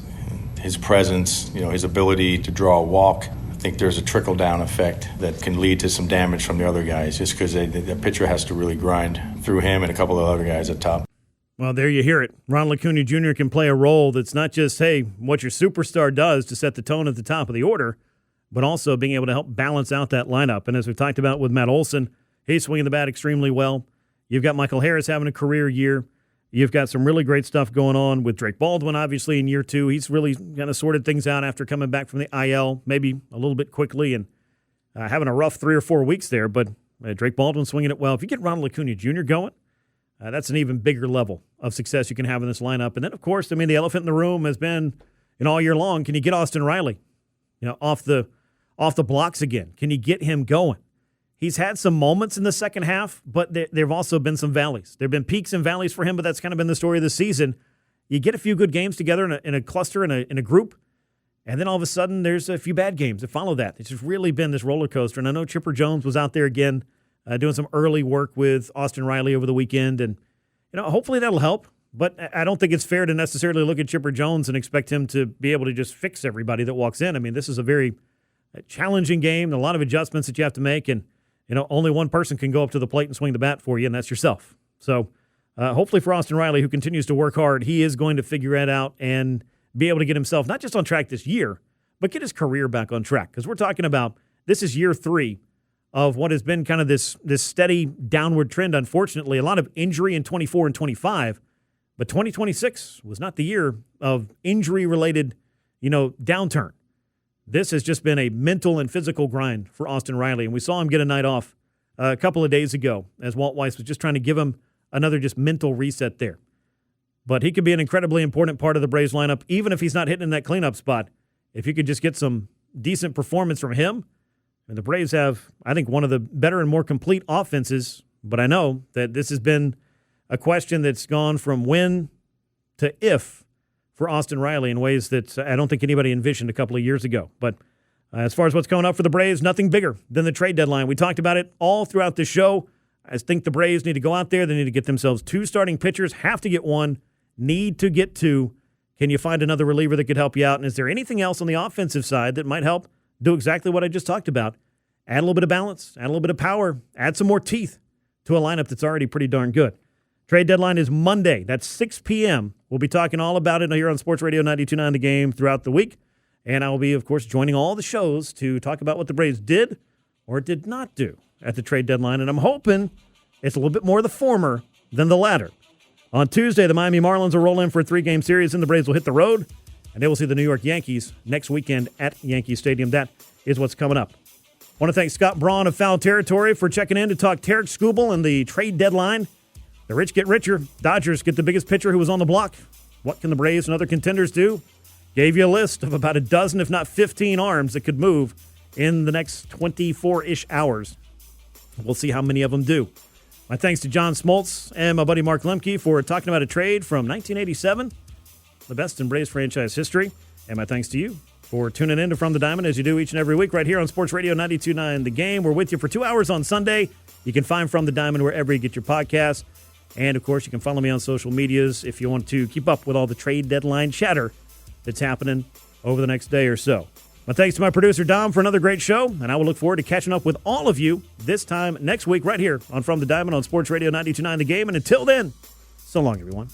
his presence, his ability to draw a walk, think there's a trickle-down effect that can lead to some damage from the other guys just because the pitcher has to really grind through him and a couple of other guys at top. Well, there you hear it. Ronald Acuña Jr. can play a role that's not just, hey, what your superstar does to set the tone at the top of the order, but also being able to help balance out that lineup. And as we've talked about with Matt Olson, he's swinging the bat extremely well. You've got Michael Harris having a career year. You've got some really great stuff going on with Drake Baldwin, obviously, in year 2. He's really kind of sorted things out after coming back from the IL, maybe a little bit quickly, and having a rough 3 or 4 weeks there. But Drake Baldwin swinging it well. If you get Ronald Acuña Jr. going, that's an even bigger level of success you can have in this lineup. And then, of course, I mean, the elephant in the room has been, all year long, can you get Austin Riley, off the blocks again? Can you get him going? He's had some moments in the second half, but there have also been some valleys. There have been peaks and valleys for him, but that's kind of been the story of the season. You get a few good games together in a cluster, in a group, and then all of a sudden there's a few bad games that follow that. It's just really been this roller coaster. And I know Chipper Jones was out there again doing some early work with Austin Riley over the weekend, and hopefully that'll help. But I don't think it's fair to necessarily look at Chipper Jones and expect him to be able to just fix everybody that walks in. I mean, this is a very challenging game, a lot of adjustments that you have to make, and only one person can go up to the plate and swing the bat for you, and that's yourself. So hopefully for Austin Riley, who continues to work hard, he is going to figure it out and be able to get himself not just on track this year, but get his career back on track. Because we're talking about this is year 3 of what has been kind of this steady downward trend, unfortunately. A lot of injury in 24 and 25, but 2026 was not the year of injury-related, downturn. This has just been a mental and physical grind for Austin Riley, and we saw him get a night off a couple of days ago as Walt Weiss was just trying to give him another just mental reset there. But he could be an incredibly important part of the Braves lineup, even if he's not hitting in that cleanup spot. If you could just get some decent performance from him, and the Braves have, I think, one of the better and more complete offenses, but I know that this has been a question that's gone from when to if for Austin Riley in ways that I don't think anybody envisioned a couple of years ago. But as far as what's coming up for the Braves, nothing bigger than the trade deadline. We talked about it all throughout the show. I think the Braves need to go out there. They need to get themselves 2 starting pitchers, have to get 1, need to get 2. Can you find another reliever that could help you out? And is there anything else on the offensive side that might help do exactly what I just talked about? Add a little bit of balance, add a little bit of power, add some more teeth to a lineup that's already pretty darn good. Trade deadline is Monday. That's 6 p.m. We'll be talking all about it here on Sports Radio 92.9 The Game throughout the week. And I will be, of course, joining all the shows to talk about what the Braves did or did not do at the trade deadline. And I'm hoping it's a little bit more the former than the latter. On Tuesday, the Miami Marlins will roll in for a 3-game series, and the Braves will hit the road, and they will see the New York Yankees next weekend at Yankee Stadium. That is what's coming up. I want to thank Scott Braun of Foul Territory for checking in to talk Tarik Skubal and the trade deadline. The rich get richer. Dodgers get the biggest pitcher who was on the block. What can the Braves and other contenders do? Gave you a list of about a dozen, if not 15 arms that could move in the next 24-ish hours. We'll see how many of them do. My thanks to John Smoltz and my buddy Mark Lemke for talking about a trade from 1987, the best in Braves franchise history. And my thanks to you for tuning in to From the Diamond as you do each and every week right here on Sports Radio 92.9 The Game. We're with you for 2 hours on Sunday. You can find From the Diamond wherever you get your podcasts. And, of course, you can follow me on social medias if you want to keep up with all the trade deadline chatter that's happening over the next day or so. My thanks to my producer, Dom, for another great show, and I will look forward to catching up with all of you this time next week right here on From the Diamond on Sports Radio 92.9 The Game. And until then, so long, everyone.